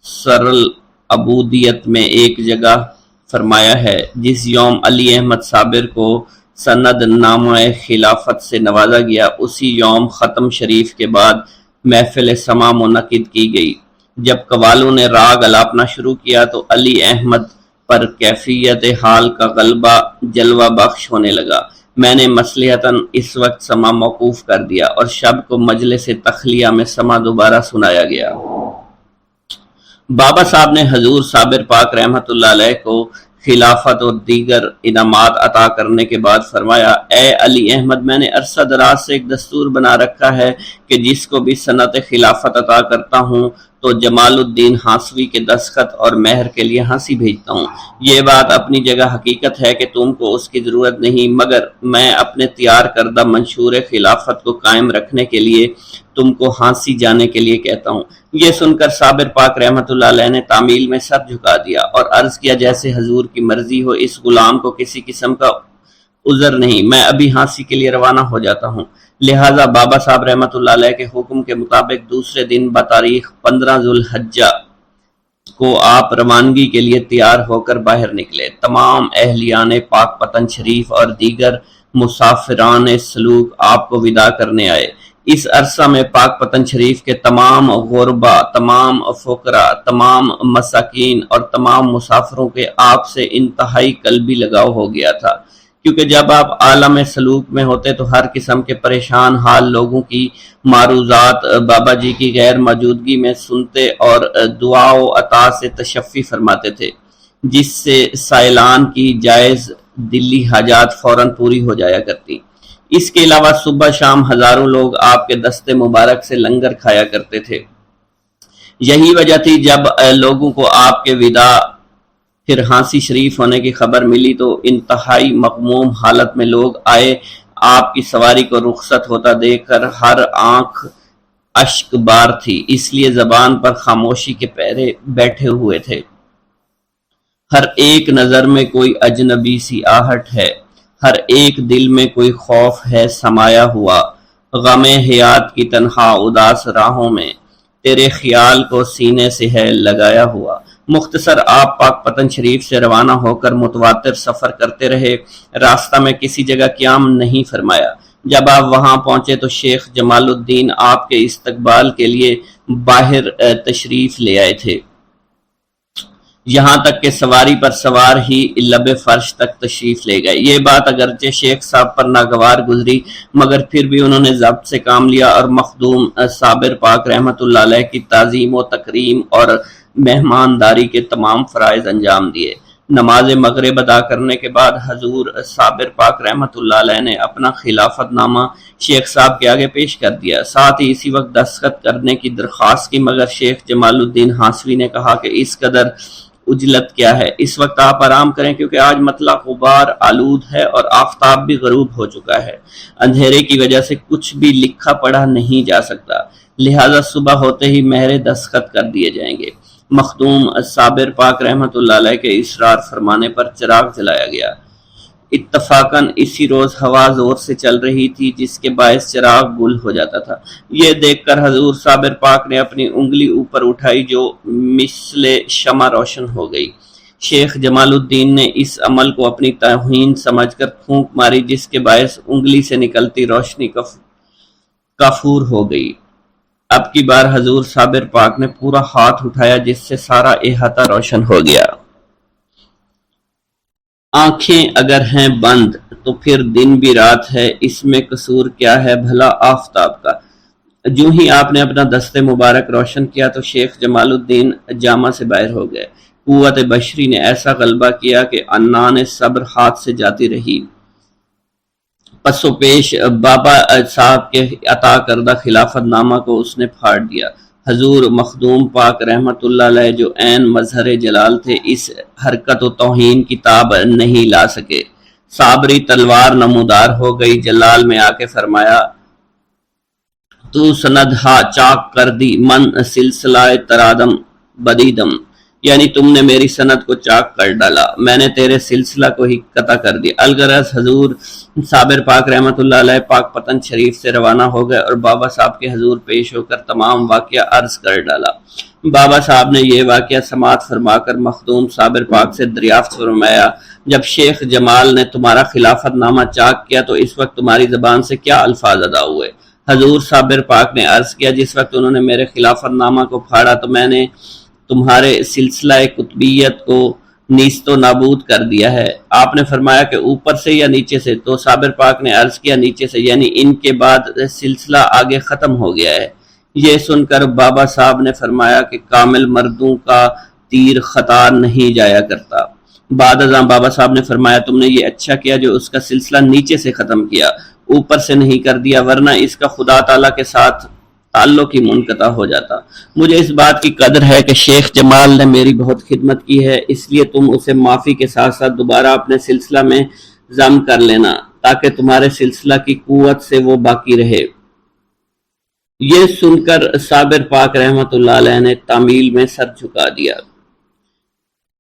سرل عبودیت میں ایک جگہ فرمایا ہے۔ جس یوم علی احمد صابر کو سند نامہ خلافت سے نوازا گیا، اسی یوم ختم شریف کے بعد محفل سما منعقد کی گئی۔ جب قوالوں نے راگ الاپنا شروع کیا تو علی احمد پر کیفیت حال کا غلبہ جلوہ بخش ہونے لگا۔ میں نے مصلحتاً اس وقت سما موقوف کر دیا اور شب کو مجلس تخلیہ میں سما دوبارہ سنایا گیا۔ بابا صاحب نے حضور صابر پاک رحمت اللہ علیہ کو خلافت اور دیگر انعامات عطا کرنے کے بعد فرمایا، اے علی احمد، میں نے عرصہ دراز سے ایک دستور بنا رکھا ہے کہ جس کو بھی سنت خلافت عطا کرتا ہوں تو جمال الدین ہانسوی کے دستخط اور مہر کے لیے ہانسی بھیجتا ہوں۔ یہ بات اپنی جگہ حقیقت ہے کہ تم کو اس کی ضرورت نہیں، مگر میں اپنے تیار کردہ منشور خلافت کو قائم رکھنے کے لیے تم کو ہانسی جانے کے لیے کہتا ہوں۔ یہ سن کر صابر پاک رحمت اللہ علیہ نے تعمیل میں سر جھکا دیا اور عرض کیا، جیسے حضور کی مرضی ہو، اس غلام کو کسی قسم کا عذر نہیں، میں ابھی ہانسی کے لیے روانہ ہو جاتا ہوں۔ لہٰذا بابا صاحب رحمت اللہ علیہ کے حکم کے مطابق دوسرے دن بتاریخ 15 ذوالحجہ کو آپ روانگی کے لیے تیار ہو کر باہر نکلے۔ تمام اہلیان پاک پتن شریف اور دیگر مسافران سلوک آپ کو وداع کرنے آئے۔ اس عرصہ میں پاک پتن شریف کے تمام غربا، تمام فقراء، تمام مساکین اور تمام مسافروں کے آپ سے انتہائی قلبی لگاؤ ہو گیا تھا، کیونکہ جب آپ عالم سلوک میں ہوتے تو ہر قسم کے پریشان حال لوگوں کی معروضات بابا جی کی غیر موجودگی میں سنتے اور دعا و عطا سے تشفی فرماتے تھے، جس سے سائلان کی جائز دلی حاجات فوراً پوری ہو جایا کرتی۔ اس کے علاوہ صبح شام ہزاروں لوگ آپ کے دست مبارک سے لنگر کھایا کرتے تھے۔ یہی وجہ تھی جب لوگوں کو آپ کے وداع پھر ہانسی شریف ہونے کی خبر ملی تو انتہائی مغموم حالت میں لوگ آئے۔ آپ کی سواری کو رخصت ہوتا دیکھ کر ہر آنکھ اشک بار تھی، اس لیے زبان پر خاموشی کے پہرے بیٹھے ہوئے تھے۔ ہر ایک نظر میں کوئی اجنبی سی آہٹ ہے، ہر ایک دل میں کوئی خوف ہے سمایا ہوا، غم حیات کی تنہا اداس راہوں میں تیرے خیال کو سینے سے ہے لگایا ہوا۔ مختصر آپ پاک پتن شریف سے روانہ ہو کر متواتر سفر کرتے رہے، راستہ میں کسی جگہ قیام نہیں فرمایا۔ جب آپ وہاں پہنچے تو شیخ جمال الدین آپ کے استقبال کے لیے باہر تشریف لے آئے تھے، یہاں تک کہ سواری پر سوار ہی لب فرش تک تشریف لے گئے۔ یہ بات اگرچہ شیخ صاحب پر ناگوار گزری، مگر پھر بھی انہوں نے ضبط سے کام لیا اور مخدوم صابر پاک رحمت اللہ علیہ کی تعظیم و تکریم اور مہمانداری کے تمام فرائض انجام دیے۔ نماز مغرب ادا کرنے کے بعد حضور صابر پاک رحمت اللہ علیہ نے اپنا خلافت نامہ شیخ صاحب کے آگے پیش کر دیا، ساتھ ہی اسی وقت دستخط کرنے کی درخواست کی، مگر شیخ جمال الدین ہانسوی نے کہا کہ اس قدر اجلت کیا ہے، اس وقت آپ آرام کریں کیونکہ آج مطلع غبار آلود ہے اور آفتاب بھی غروب ہو چکا ہے، اندھیرے کی وجہ سے کچھ بھی لکھا پڑھا نہیں جا سکتا، لہذا صبح ہوتے ہی مہر دستخط کر دیے جائیں گے۔ مخدوم صابر پاک رحمت اللہ علیہ کے اصرار فرمانے پر چراغ جلایا گیا۔ اتفاقاً اسی روز ہوا زور سے چل رہی تھی جس کے باعث چراغ گل ہو جاتا تھا۔ یہ دیکھ کر حضور صابر پاک نے اپنی انگلی اوپر اٹھائی جو مثل شمع روشن ہو گئی۔ شیخ جمال الدین نے اس عمل کو اپنی توہین سمجھ کر پھونک ماری جس کے باعث انگلی سے نکلتی روشنی کافور ہو گئی۔ اب کی بار حضور صابر پاک نے پورا ہاتھ اٹھایا جس سے سارا احاطہ روشن ہو گیا۔ آنکھیں اگر ہیں بند تو پھر دن بھی رات ہے، اس میں قصور کیا ہے بھلا آفتاب کا۔ جو ہی آپ نے اپنا دست مبارک روشن کیا تو شیخ جمال الدین جامع سے باہر ہو گئے۔ قوت بشری نے ایسا غلبہ کیا کہ عنان صبر ہاتھ سے جاتی رہی۔ پس و پیش بابا صاحب کے عطا کردہ خلافت نامہ کو اس نے پھاڑ دیا۔ حضور مخدوم پاک رحمت اللہ علیہ جو عین مظہر جلال تھے اس حرکت و توہین کی تاب نہیں لا سکے۔ صابری تلوار نمودار ہو گئی، جلال میں آ کے فرمایا تو سندھا چاک کر دی من سلسلہ ترادم بدیدم، یعنی تم نے میری سند کو چاک کر ڈالا، میں نے تیرے سلسلہ کو ہی قطع کر دیا۔ الغرض حضور صابر پاک رحمت اللہ علیہ پاک پتن شریف سے روانہ ہو گئے اور بابا صاحب کے حضور پیش ہو کر تمام واقعہ عرض کر ڈالا۔ بابا صاحب نے یہ واقعہ سماعت فرما کر مخدوم صابر پاک سے دریافت فرمایا، جب شیخ جمال نے تمہارا خلافت نامہ چاک کیا تو اس وقت تمہاری زبان سے کیا الفاظ ادا ہوئے؟ حضور صابر پاک نے عرض کیا، جس وقت انہوں نے میرے خلافت نامہ کو پھاڑا تو میں نے تمہارے سلسلہ قطبیت کو نیست و نابود کر دیا ہے۔ آپ نے فرمایا کہ اوپر سے یا نیچے سے؟ تو صابر پاک نے عرض کیا نیچے سے، یعنی ان کے بعد سلسلہ آگے ختم ہو گیا ہے۔ یہ سن کر بابا صاحب نے فرمایا کہ کامل مردوں کا تیر خطا نہیں جایا کرتا۔ بعد ازاں بابا صاحب نے فرمایا تم نے یہ اچھا کیا جو اس کا سلسلہ نیچے سے ختم کیا، اوپر سے نہیں کر دیا، ورنہ اس کا خدا تعالیٰ کے ساتھ تعلق ہی منقطع ہو جاتا۔ مجھے اس بات کی قدر ہے کہ شیخ جمال نے میری بہت خدمت کی ہے، اس لیے تم اسے معافی کے ساتھ ساتھ دوبارہ اپنے سلسلہ میں ضم کر لینا تاکہ تمہارے سلسلہ کی قوت سے وہ باقی رہے۔ یہ سن کر صابر پاک رحمت اللہ علیہ نے تعمیل میں سر جھکا دیا۔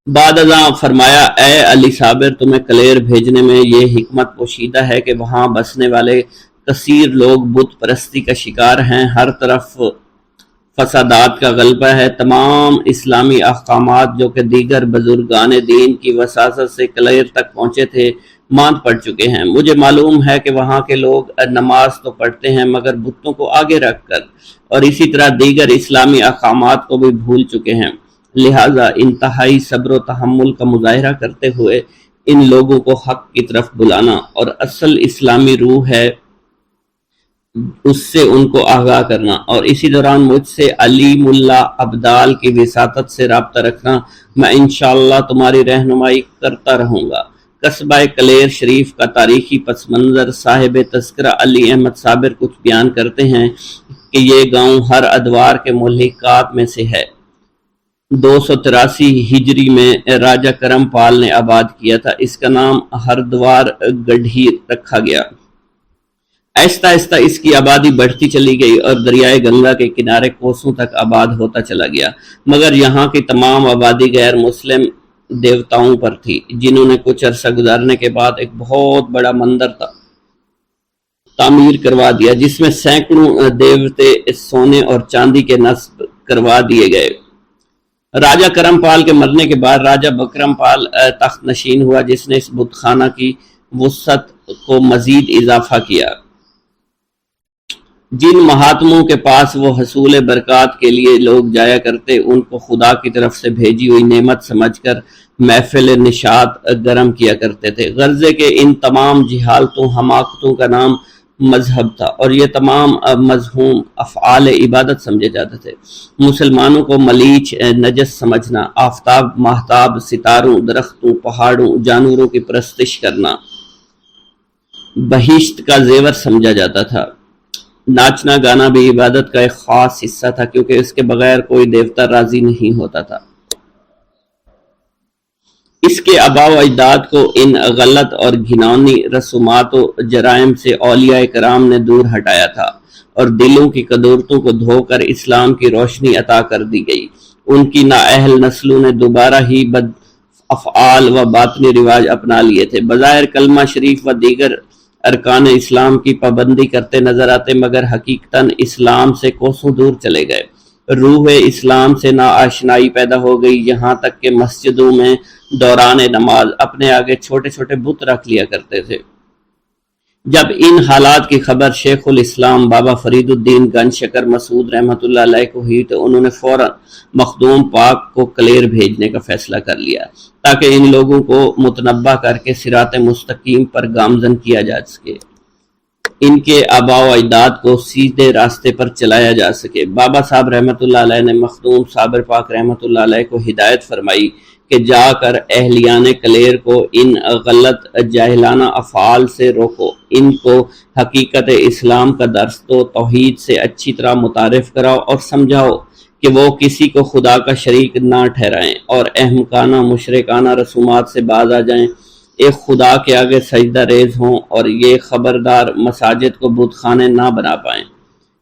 بعد ازاں فرمایا اے علی صابر، تمہیں کلیر بھیجنے میں یہ حکمت پوشیدہ ہے کہ وہاں بسنے والے کثیر لوگ بت پرستی کا شکار ہیں، ہر طرف فسادات کا غلبہ ہے، تمام اسلامی احکامات جو کہ دیگر بزرگان دین کی وساطت سے کلیر تک پہنچے تھے ماند پڑ چکے ہیں۔ مجھے معلوم ہے کہ وہاں کے لوگ نماز تو پڑھتے ہیں مگر بتوں کو آگے رکھ کر، اور اسی طرح دیگر اسلامی احکامات کو بھی بھول چکے ہیں، لہٰذا انتہائی صبر و تحمل کا مظاہرہ کرتے ہوئے ان لوگوں کو حق کی طرف بلانا اور اصل اسلامی روح ہے اس سے ان کو آگاہ کرنا، اور اسی دوران مجھ سے علیم اللہ ابدال کی وساطت سے رابطہ رکھنا۔ میں انشاءاللہ تمہاری رہنمائی کرتا رہوں گا۔ قصبہ کلیر شریف کا تاریخی پس منظر صاحب تذکرہ علی احمد صابر کچھ بیان کرتے ہیں کہ یہ گاؤں ہر ادوار کے ملحقات میں سے ہے۔ 283 ہجری میں راجہ کرم پال نے آباد کیا تھا۔ اس کا نام ہردوار گڈھیر رکھا گیا۔ آہستہ آہستہ اس کی آبادی بڑھتی چلی گئی اور دریائے گنگا کے کنارے کوسوں تک آباد ہوتا چلا گیا، مگر یہاں کی تمام آبادی غیر مسلم دیوتاؤں پر تھی، جنہوں نے کچھ عرصہ گزارنے کے بعد ایک بہت بڑا مندر تعمیر کروا دیا، جس میں سینکڑوں دیوتے سونے اور چاندی کے نصب کروا دیے گئے۔ راجہ کرم پال کے مرنے کے بعد راجہ بکرم پال تخت نشین ہوا، جس نے اس بت خانہ کی وسعت کو مزید اضافہ کیا۔ جن مہاتموں کے پاس وہ حصول برکات کے لیے لوگ جایا کرتے، ان کو خدا کی طرف سے بھیجی ہوئی نعمت سمجھ کر محفل نشاط گرم کیا کرتے تھے۔ غرضے کہ ان تمام جہالتوں حماقتوں کا نام مذہب تھا، اور یہ تمام مذموم افعال عبادت سمجھے جاتے تھے۔ مسلمانوں کو ملیچ نجس سمجھنا، آفتاب، ماہتاب، ستاروں، درختوں، پہاڑوں، جانوروں کی پرستش کرنا بہشت کا زیور سمجھا جاتا تھا۔ ناچنا گانا بھی عبادت کا ایک خاص حصہ تھا، کیونکہ اس کے بغیر کوئی دیوتا راضی نہیں ہوتا تھا۔ اس کے آباء و اجداد کو ان غلط اور گھناؤنی رسومات و جرائم سے اولیاء کرام نے دور ہٹایا تھا، اور دلوں کی قدورتوں کو دھو کر اسلام کی روشنی عطا کر دی گئی۔ ان کی نااہل نسلوں نے دوبارہ ہی بد افعال و باطنی رواج اپنا لیے تھے۔ بظاہر کلمہ شریف و دیگر ارکان اسلام کی پابندی کرتے نظر آتے، مگر حقیقتاً اسلام سے کوسوں دور چلے گئے۔ روح اسلام سے ناآشنائی پیدا ہو گئی، یہاں تک کہ مسجدوں میں دوران نماز اپنے آگے چھوٹے چھوٹے بت رکھ لیا کرتے تھے۔ جب ان حالات کی خبر شیخ الاسلام بابا فرید الدین گنج شکر مسعود رحمۃ اللہ علیہ کو ہوئی تو انہوں نے فوراً مخدوم پاک کو کلیر بھیجنے کا فیصلہ کر لیا، تاکہ ان لوگوں کو متنبہ کر کے صراط مستقیم پر گامزن کیا جا سکے، ان کے آباء و اجداد کو سیدھے راستے پر چلایا جا سکے۔ بابا صاحب رحمۃ اللہ علیہ نے مخدوم صابر پاک رحمۃ اللہ علیہ کو ہدایت فرمائی کہ جا کر اہلیان کلیر کو ان غلط جاہلانہ افعال سے روکو، ان کو حقیقت اسلام کا درس دو، توحید سے اچھی طرح متعارف کراؤ اور سمجھاؤ کہ وہ کسی کو خدا کا شریک نہ ٹھہرائیں اور احمقانہ مشرکانہ رسومات سے باز آ جائیں، ایک خدا کے آگے سجدہ ریز ہوں، اور یہ خبردار مساجد کو بت خانے نہ بنا پائیں۔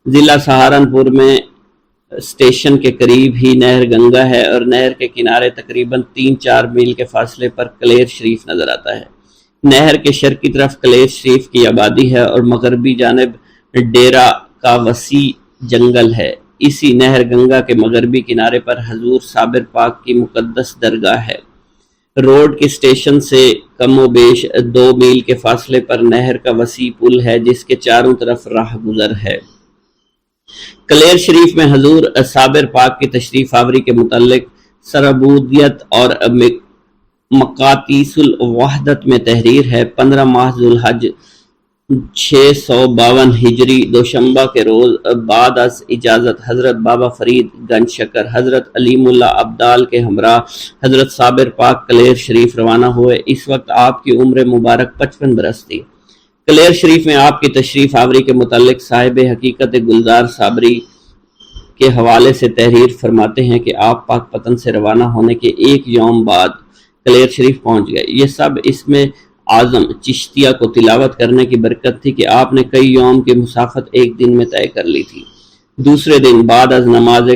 ضلع سہارنپور میں اسٹیشن کے قریب ہی نہر گنگا ہے، اور نہر کے کنارے تقریباً 3-4 میل کے فاصلے پر کلیر شریف نظر آتا ہے۔ نہر کے شرقی طرف کلیر شریف کی آبادی ہے، اور مغربی جانب ڈیرہ کا وسیع جنگل ہے۔ اسی نہر گنگا کے مغربی کنارے پر حضور صابر پاک کی مقدس درگاہ ہے۔ روڈ کے اسٹیشن سے کم و بیش 2 میل کے فاصلے پر نہر کا وسیع پل ہے، جس کے چاروں طرف راہ گزر ہے۔ کلیر شریف میں حضور صابر پاک کی تشریف آوری کے متعلق سربودیت اور مقاتیس الوحدت میں تحریر ہے۔ 15 ماہ ذوالحج 652 ہجری دوشنبہ کے روز بعد از اجازت حضرت بابا فرید گنج شکر حضرت علیم اللہ ابدال کے ہمراہ حضرت صابر پاک کلیر شریف روانہ ہوئے۔ اس وقت آپ کی عمر مبارک 55 برس تھی۔ کلیر شریف میں آپ کی تشریف آوری کے متعلق صاحب حقیقت گلزار صابری کے حوالے سے تحریر فرماتے ہیں کہ آپ پاک پتن سے روانہ ہونے کے 1 یوم بعد کلیر شریف پہنچ گئے۔ یہ سب اس میں اعظم چشتیہ کو تلاوت کرنے کی برکت تھی کہ آپ نے کئی یوم کی مسافت ایک دن میں طے کر لی تھی۔ دوسرے دن بعد از نماز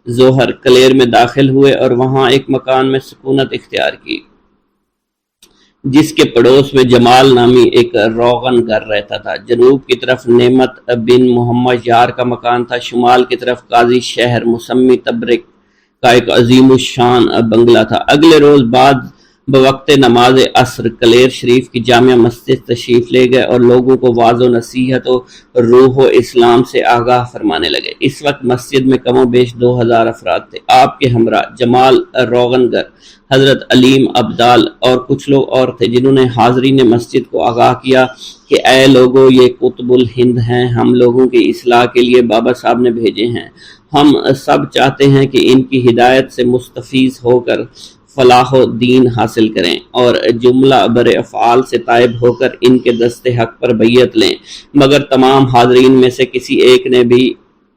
ظہر کلیر میں داخل ہوئے اور وہاں ایک مکان میں سکونت اختیار کی، جس کے پڑوس میں جمال نامی ایک روغن گھر رہتا تھا۔ جنوب کی طرف نعمت بن محمد یار کا مکان تھا، شمال کی طرف قاضی شہر مسمی تبرک کا ایک عظیم الشان بنگلہ تھا۔ اگلے روز بعد بوقت نماز عصر کلیر شریف کی جامع مسجد تشریف لے گئے اور لوگوں کو واعظ و نصیحت و روح و اسلام سے آگاہ فرمانے لگے۔ اس وقت مسجد میں کم و بیش 2000 افراد تھے۔ آپ کے ہمراہ جمال روغنگر، حضرت علیم ابدال اور کچھ لوگ اور تھے، جنہوں نے حاضرین مسجد کو آگاہ کیا کہ اے لوگو، یہ قطب الہند ہیں، ہم لوگوں کی اصلاح کے لیے بابا صاحب نے بھیجے ہیں۔ ہم سب چاہتے ہیں کہ ان کی ہدایت سے مستفیض ہو کر فلاح و دین حاصل کریں، اور جملہ بر افعال سے تائب ہو کر ان کے دست حق پر بیعت لیں۔ مگر تمام حاضرین میں سے کسی ایک نے بھی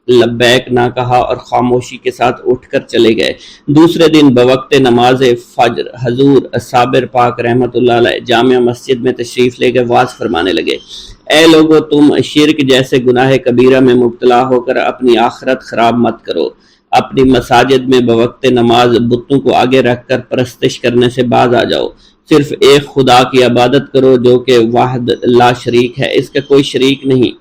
لبیک نہ کہا اور خاموشی کے ساتھ اٹھ کر چلے گئے۔ دوسرے دن بوقت نماز فجر حضور صابر پاک رحمۃ اللہ علیہ جامع مسجد میں تشریف لے گئے، واز فرمانے لگے: اے لوگو، تم شرک جیسے گناہ کبیرہ میں مبتلا ہو کر اپنی آخرت خراب مت کرو۔ اپنی مساجد میں بوقت نماز بتوں کو آگے رکھ کر پرستش کرنے سے باز آ جاؤ۔ صرف ایک خدا کی عبادت کرو جو کہ واحد لا شریک ہے، اس کا کوئی شریک نہیں،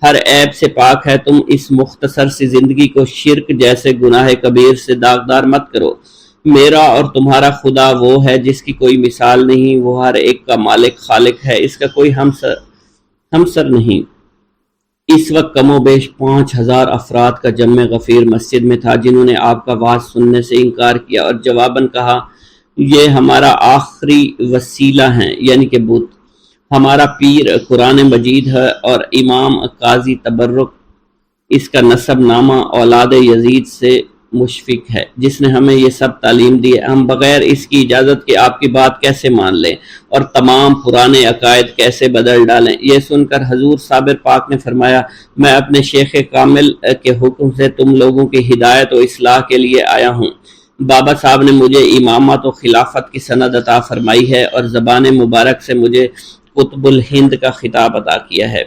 ہر عیب سے پاک ہے۔ تم اس مختصر سی زندگی کو شرک جیسے گناہ کبیر سے داغدار مت کرو۔ میرا اور تمہارا خدا وہ ہے جس کی کوئی مثال نہیں، وہ ہر ایک کا مالک خالق ہے، اس کا کوئی ہمسر نہیں۔ اس وقت کم و بیش 5000 افراد کا جمع غفیر مسجد میں تھا، جنہوں نے آپ کا واز سننے سے انکار کیا اور جواباً کہا: یہ ہمارا آخری وسیلہ ہیں، یعنی کہ بت۔ ہمارا پیر قرآن مجید ہے اور امام قاضی تبرک اس کا نسب نامہ اولاد یزید سے مشفق ہے، جس نے ہمیں یہ سب تعلیم دی ہے۔ ہم بغیر اس کی اجازت کے آپ کی بات کیسے مان لیں اور تمام پرانے عقائد کیسے بدل ڈالیں؟ یہ سن کر حضور صابر پاک نے فرمایا: میں اپنے شیخ کامل کے حکم سے تم لوگوں کی ہدایت و اصلاح کے لیے آیا ہوں۔ بابا صاحب نے مجھے امامت و خلافت کی سند عطا فرمائی ہے اور زبان مبارک سے مجھے قطب الہند کا خطاب عطا کیا ہے۔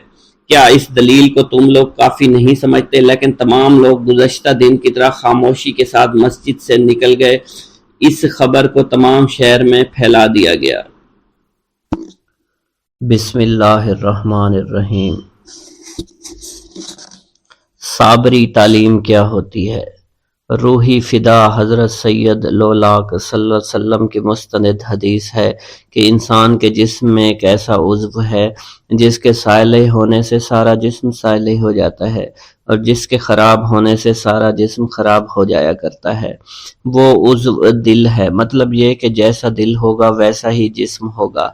کیا اس دلیل کو تم لوگ کافی نہیں سمجھتے؟ لیکن تمام لوگ گزشتہ دن کی طرح خاموشی کے ساتھ مسجد سے نکل گئے۔ اس خبر کو تمام شہر میں پھیلا دیا گیا۔ بسم اللہ الرحمن الرحیم۔ صابری تعلیم کیا ہوتی ہے؟ روحی فدا حضرت سید لولاک صلی اللہ علیہ وسلم کی مستند حدیث ہے کہ انسان کے جسم میں ایک ایسا عضو ہے جس کے صالح ہونے سے سارا جسم صالح ہو جاتا ہے اور جس کے خراب ہونے سے سارا جسم خراب ہو جایا کرتا ہے۔ وہ عضو دل ہے۔ مطلب یہ کہ جیسا دل ہوگا ویسا ہی جسم ہوگا۔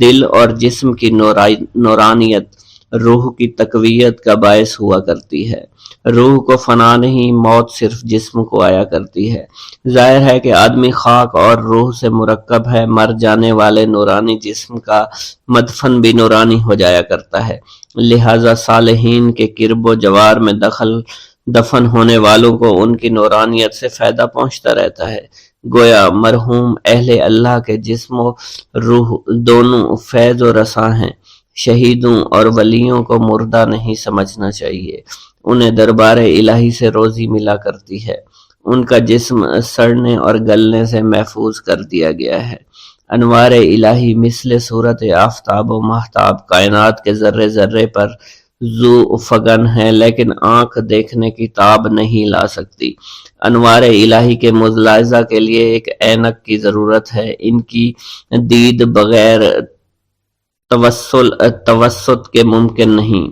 دل اور جسم کی نورانیت روح کی تقویت کا باعث ہوا کرتی ہے۔ روح کو فنا نہیں، موت صرف جسم کو آیا کرتی ہے۔ ظاہر ہے کہ آدمی خاک اور روح سے مرکب ہے۔ مر جانے والے نورانی جسم کا مدفن بھی نورانی ہو جایا کرتا ہے، لہذا صالحین کے کرب و جوار میں دفن ہونے والوں کو ان کی نورانیت سے فائدہ پہنچتا رہتا ہے۔ گویا مرحوم اہل اللہ کے جسم و روح دونوں فیض و رساں ہیں۔ شہیدوں اور ولیوں کو مردہ نہیں سمجھنا چاہیے، انہیں دربار الہی سے روزی ملا کرتی ہے، ان کا جسم سڑنے اور گلنے سے محفوظ کر دیا گیا ہے۔ انوار الہی مثل صورت آفتاب و مہتاب کائنات کے ذرے ذرے پر ذو فگن ہے، لیکن آنکھ دیکھنے کی تاب نہیں لا سکتی۔ انوار الہی کے ملاحظہ کے لیے ایک اینک کی ضرورت ہے، ان کی دید بغیر توسط کے ممکن نہیں۔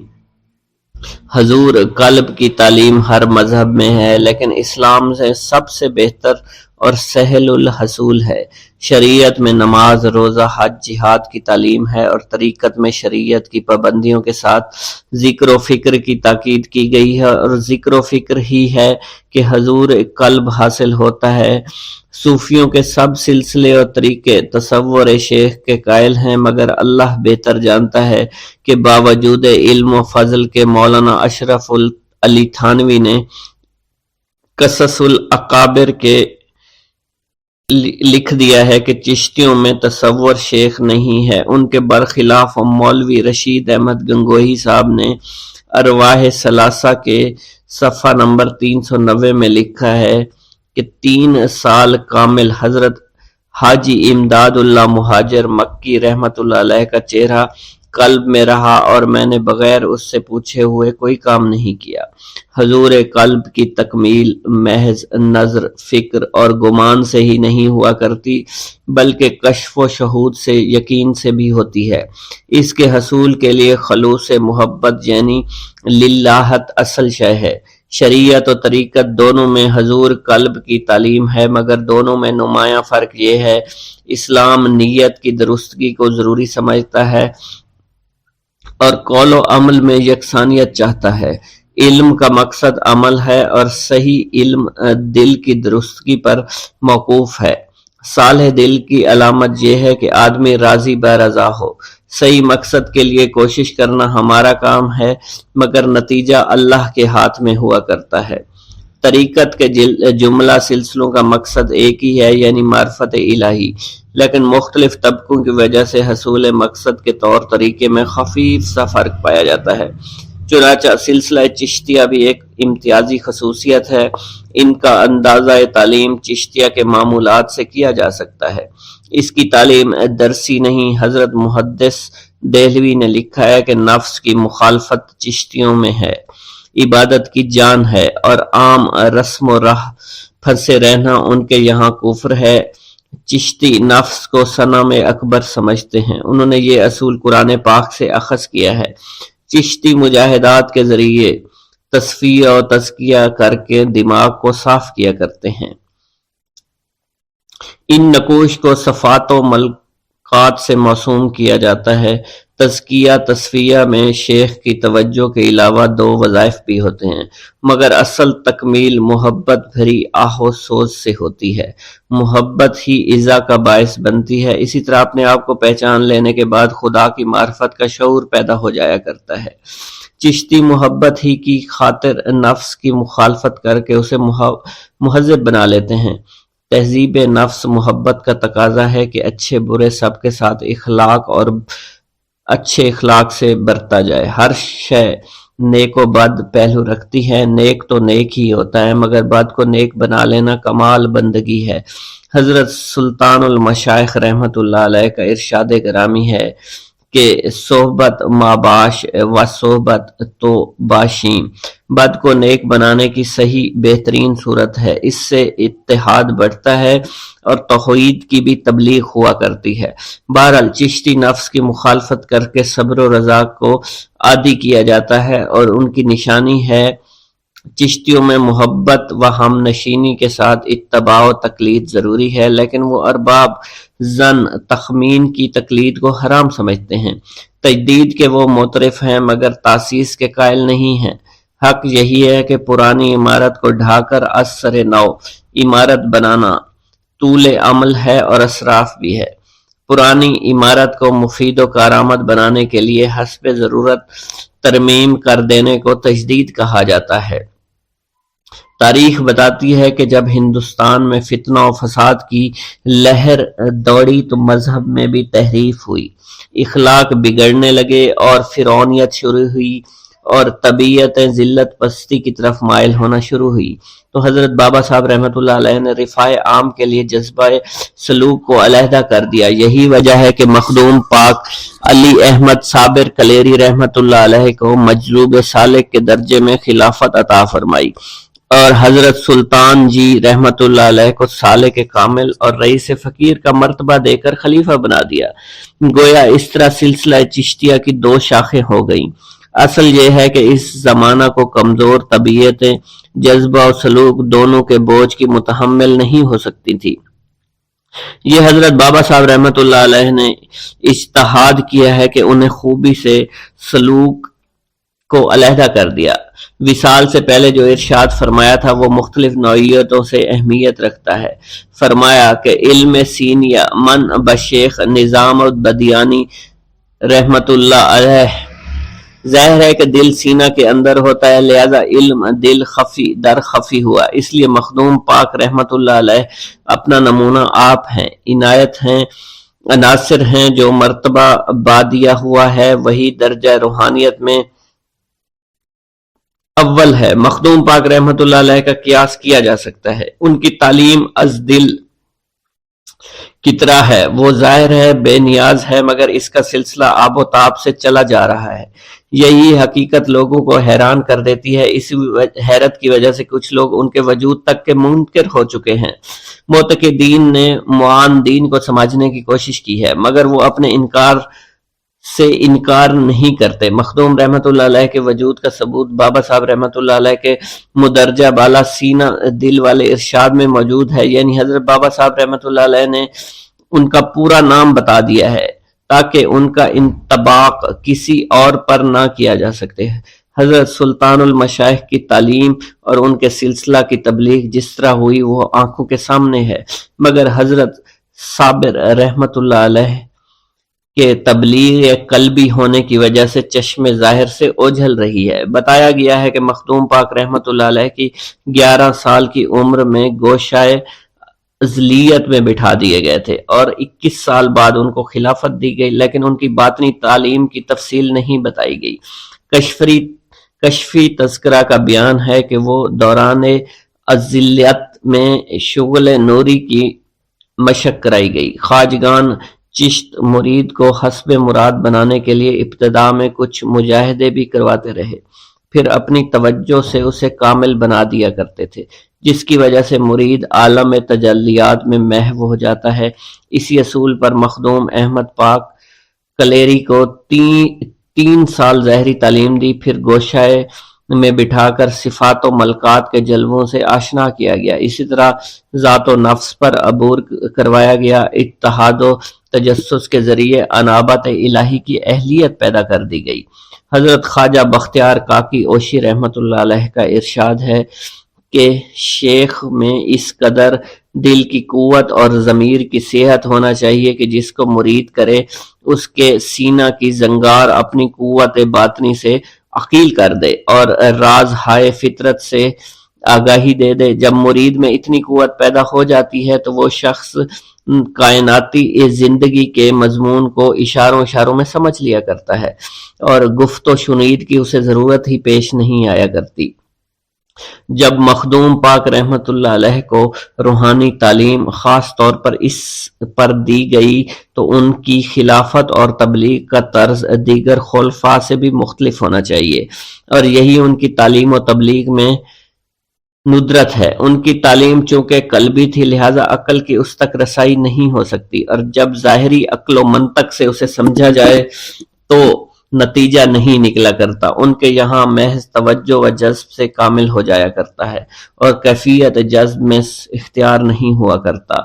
حضور قلب کی تعلیم ہر مذہب میں ہے، لیکن اسلام سے سب سے بہتر اور سہل الحصول ہے۔ شریعت میں نماز، روزہ، حج، جہاد کی تعلیم ہے، اور طریقت میں شریعت کی پابندیوں کے ساتھ ذکر و فکر کی تاکید کی گئی ہے، اور ذکر و فکر ہی ہے کہ حضور قلب حاصل ہوتا ہے۔ صوفیوں کے سب سلسلے اور طریقے تصور شیخ کے قائل ہیں، مگر اللہ بہتر جانتا ہے کہ باوجود علم و فضل کے مولانا اشرف علی تھانوی نے قصص الاکابر کے لکھ دیا ہے کہ چشتیوں میں تصور شیخ نہیں ہے۔ ان کے برخلاف مولوی رشید احمد گنگوہی صاحب نے ارواح ثلاثہ کے صفحہ نمبر 390 میں لکھا ہے کہ 3 سال کامل حضرت حاجی امداد اللہ مہاجر مکی رحمت اللہ علیہ کا چہرہ قلب میں رہا، اور میں نے بغیر اس سے پوچھے ہوئے کوئی کام نہیں کیا۔ حضور قلب کی تکمیل محض نظر، فکر اور گمان سے ہی نہیں ہوا کرتی، بلکہ کشف و شہود سے، یقین سے بھی ہوتی ہے۔ اس کے حصول کے لیے خلوص محبت یعنی للہت اصل شے ہے۔ شریعت و طریقت دونوں میں حضور قلب کی تعلیم ہے، مگر دونوں میں نمایاں فرق یہ ہے: اسلام نیت کی درستگی کو ضروری سمجھتا ہے اور قول و عمل میں یکسانیت چاہتا ہے۔ علم کا مقصد عمل ہے اور صحیح علم دل کی درستگی پر موقوف ہے۔ صالح دل کی علامت یہ ہے کہ آدمی راضی بہ رضا ہو۔ صحیح مقصد کے لیے کوشش کرنا ہمارا کام ہے، مگر نتیجہ اللہ کے ہاتھ میں ہوا کرتا ہے۔ طریقت کے جملہ سلسلوں کا مقصد ایک ہی ہے، یعنی معرفت الہی، لیکن مختلف طبقوں کی وجہ سے حصول مقصد کے طور طریقے میں خفیف سا فرق پایا جاتا ہے۔ چنانچہ سلسلہ چشتیہ بھی ایک امتیازی خصوصیت ہے۔ ان کا اندازہ تعلیم چشتیہ کے معمولات سے کیا جا سکتا ہے۔ اس کی تعلیم درسی نہیں۔ حضرت محدث دہلوی نے لکھا ہے کہ نفس کی مخالفت چشتیوں میں ہے، عبادت کی جان ہے، اور عام رسم و راہ پھنسے رہنا ان کے یہاں کفر ہے۔ چشتی نفس کو صنم اکبر سمجھتے ہیں۔ انہوں نے یہ اصول قرآن پاک سے اخذ کیا ہے۔ چشتی مجاہدات کے ذریعے تصفیہ و تزکیہ کر کے دماغ کو صاف کیا کرتے ہیں۔ ان نقوش کو صفات و ملکات سے موسوم کیا جاتا ہے۔ تزکیہ تصفیہ میں شیخ کی توجہ کے علاوہ دو وظائف بھی ہوتے ہیں، مگر اصل تکمیل محبت بھری آہ و سوز سے ہوتی ہے۔ محبت ہی عزا کا باعث بنتی ہے۔ اسی طرح اپنے آپ کو پہچان لینے کے بعد خدا کی معرفت کا شعور پیدا ہو جایا کرتا ہے۔ چشتی محبت ہی کی خاطر نفس کی مخالفت کر کے اسے مہذب بنا لیتے ہیں۔ تہذیب نفس محبت کا تقاضا ہے کہ اچھے برے سب کے ساتھ اخلاق اور اچھے اخلاق سے برتا جائے۔ ہر شے نیک و بد پہلو رکھتی ہے۔ نیک تو نیک ہی ہوتا ہے، مگر بد کو نیک بنا لینا کمال بندگی ہے۔ حضرت سلطان المشائخ رحمۃ اللہ علیہ کا ارشاد گرامی ہے کہ صحبت ماباش و صحبت تو باشیم، بد کو نیک بنانے کی صحیح بہترین صورت ہے۔ اس سے اتحاد بڑھتا ہے اور توحید کی بھی تبلیغ ہوا کرتی ہے۔ بہرحال چشتی نفس کی مخالفت کر کے صبر و رضا کو عادی کیا جاتا ہے، اور ان کی نشانی ہے۔ چشتیوں میں محبت و ہم نشینی کے ساتھ اتباع و تقلید ضروری ہے، لیکن وہ ارباب ظن تخمین کی تقلید کو حرام سمجھتے ہیں۔ تجدید کے وہ معترف ہیں، مگر تاسیس کے قائل نہیں ہیں۔ حق یہی ہے کہ پرانی عمارت کو ڈھا کر از سر نو عمارت بنانا طول عمل ہے اور اسراف بھی ہے۔ پرانی عمارت کو مفید و کارآمد بنانے کے لیے حسب ضرورت ترمیم کر دینے کو تجدید کہا جاتا ہے۔ تاریخ بتاتی ہے کہ جب ہندوستان میں فتنہ و فساد کی لہر دوڑی تو مذہب میں بھی تحریف ہوئی، اخلاق بگڑنے لگے اور فرعونیت شروع ہوئی، اور طبیعتیں ذلت پستی کی طرف مائل ہونا شروع ہوئی، تو حضرت بابا صاحب رحمۃ اللہ علیہ نے رفاع عام کے لیے جذبہ سلوک کو علیحدہ کر دیا۔ یہی وجہ ہے کہ مخدوم پاک علی احمد صابر کلیری رحمۃ اللہ علیہ کو مجذوب سالک کے درجے میں خلافت عطا فرمائی، اور حضرت سلطان جی رحمۃ اللہ علیہ کو سالک کامل اور رئیس فقیر کا مرتبہ دے کر خلیفہ بنا دیا۔ گویا اس طرح سلسلہ چشتیہ کی دو شاخیں ہو گئیں۔ اصل یہ ہے کہ اس زمانہ کو کمزور طبیعتیں جذبہ و سلوک دونوں کے بوجھ کی متحمل نہیں ہو سکتی تھی۔ یہ حضرت بابا صاحب رحمۃ اللہ علیہ نے اجتہاد کیا ہے کہ انہیں خوبی سے سلوک کو علیحدہ کر دیا۔ وصال سے پہلے جو ارشاد فرمایا تھا وہ مختلف نوعیتوں سے اہمیت رکھتا ہے۔ فرمایا کہ علم سینیا من بشیخ نظام البدیانی رحمۃ اللہ علیہ، ظاہر ہے کہ دل سینہ کے اندر ہوتا ہے، لہذا علم دل خفی در خفی ہوا۔ اس لیے مخدوم پاک رحمۃ اللہ علیہ اپنا نمونہ آپ ہیں، عنایت ہیں، عناصر ہیں۔ جو مرتبہ بادیہ ہوا ہے وہی درجہ روحانیت میں اول ہے۔ مخدوم پاک رحمۃ اللہ علیہ کا قیاس کیا جا سکتا ہے۔ ان کی تعلیم از دل کی طرح ہے، وہ ظاہر ہے بے نیاز ہے، مگر اس کا سلسلہ آب و تاب سے چلا جا رہا ہے۔ یہی حقیقت لوگوں کو حیران کر دیتی ہے۔ اس حیرت کی وجہ سے کچھ لوگ ان کے وجود تک کے منکر ہو چکے ہیں۔ معتقدین نے معاندین کو سمجھنے کی کوشش کی ہے، مگر وہ اپنے انکار سے انکار نہیں کرتے۔ مخدوم رحمۃ اللہ علیہ کے وجود کا ثبوت بابا صاحب رحمۃ اللہ علیہ کے مدرجہ بالا سینہ دل والے ارشاد میں موجود ہے، یعنی حضرت بابا صاحب رحمۃ اللہ علیہ نے ان کا پورا نام بتا دیا ہے تاکہ ان کا انطباق کسی اور پر نہ کیا جا سکتے۔ حضرت سلطان المشائخ کی تعلیم اور ان کے سلسلہ کی تبلیغ جس طرح ہوئی وہ آنکھوں کے سامنے ہے، مگر حضرت صابر رحمت اللہ علیہ کہ تبلیغ قلبی ہونے کی وجہ سے چشم ظاہر سے اوجھل رہی ہے۔ بتایا گیا ہے کہ مخدوم پاک رحمت اللہ علیہ کی 11 سال کی عمر میں گوشائے ازلیت میں بٹھا دیے گئے تھے اور 21 سال بعد ان کو خلافت دی گئی، لیکن ان کی باطنی تعلیم کی تفصیل نہیں بتائی گئی۔ کشفی تذکرہ کا بیان ہے کہ وہ دوران ازلیت میں شغل نوری کی مشق کرائی گئی۔ خواجگان چشت مرید کو حسب مراد بنانے کے لیے ابتدا میں کچھ مجاہدے بھی کرواتے رہے، پھر اپنی توجہ سے اسے کامل بنا دیا کرتے تھے، جس کی وجہ سے مرید عالم تجلیات میں محو ہو جاتا ہے۔ اسی اصول پر مخدوم احمد پاک کلیری کو 3 سال ظاہری تعلیم دی، پھر گوشائے میں بٹھا کر صفات و ملکات کے جلووں سے آشنا کیا گیا۔ اسی طرح ذات و نفس پر عبور کروایا گیا، اتحاد و تجسس کے ذریعے انابت الہی کی اہلیت پیدا کر دی گئی۔ حضرت خواجہ بختیار کاکی اوشی رحمت اللہ علیہ کا ارشاد ہے کہ شیخ میں اس قدر دل کی قوت اور ضمیر کی صحت ہونا چاہیے کہ جس کو مرید کرے اس کے سینہ کی زنگار اپنی قوت باطنی سے عقیل کر دے اور راز ہائے فطرت سے آگاہی دے دے۔ جب مرید میں اتنی قوت پیدا ہو جاتی ہے تو وہ شخص کائناتی زندگی کے مضمون کو اشاروں میں سمجھ لیا کرتا ہے اور گفت و شنید کی اسے ضرورت ہی پیش نہیں آیا کرتی۔ جب مخدوم پاک رحمت اللہ علیہ کو روحانی تعلیم خاص طور پر اس پر دی گئی تو ان کی خلافت اور تبلیغ کا طرز دیگر خلفاء سے بھی مختلف ہونا چاہیے، اور یہی ان کی تعلیم و تبلیغ میں ندرت ہے۔ ان کی تعلیم چونکہ قلبی تھی لہذا عقل کی اس تک رسائی نہیں ہو سکتی، اور جب ظاہری عقل و منطق سے اسے سمجھا جائے تو نتیجہ نہیں نکلا کرتا۔ ان کے یہاں محض توجہ و جذب سے کامل ہو جایا کرتا ہے اور کیفیت جذب میں اختیار نہیں ہوا کرتا۔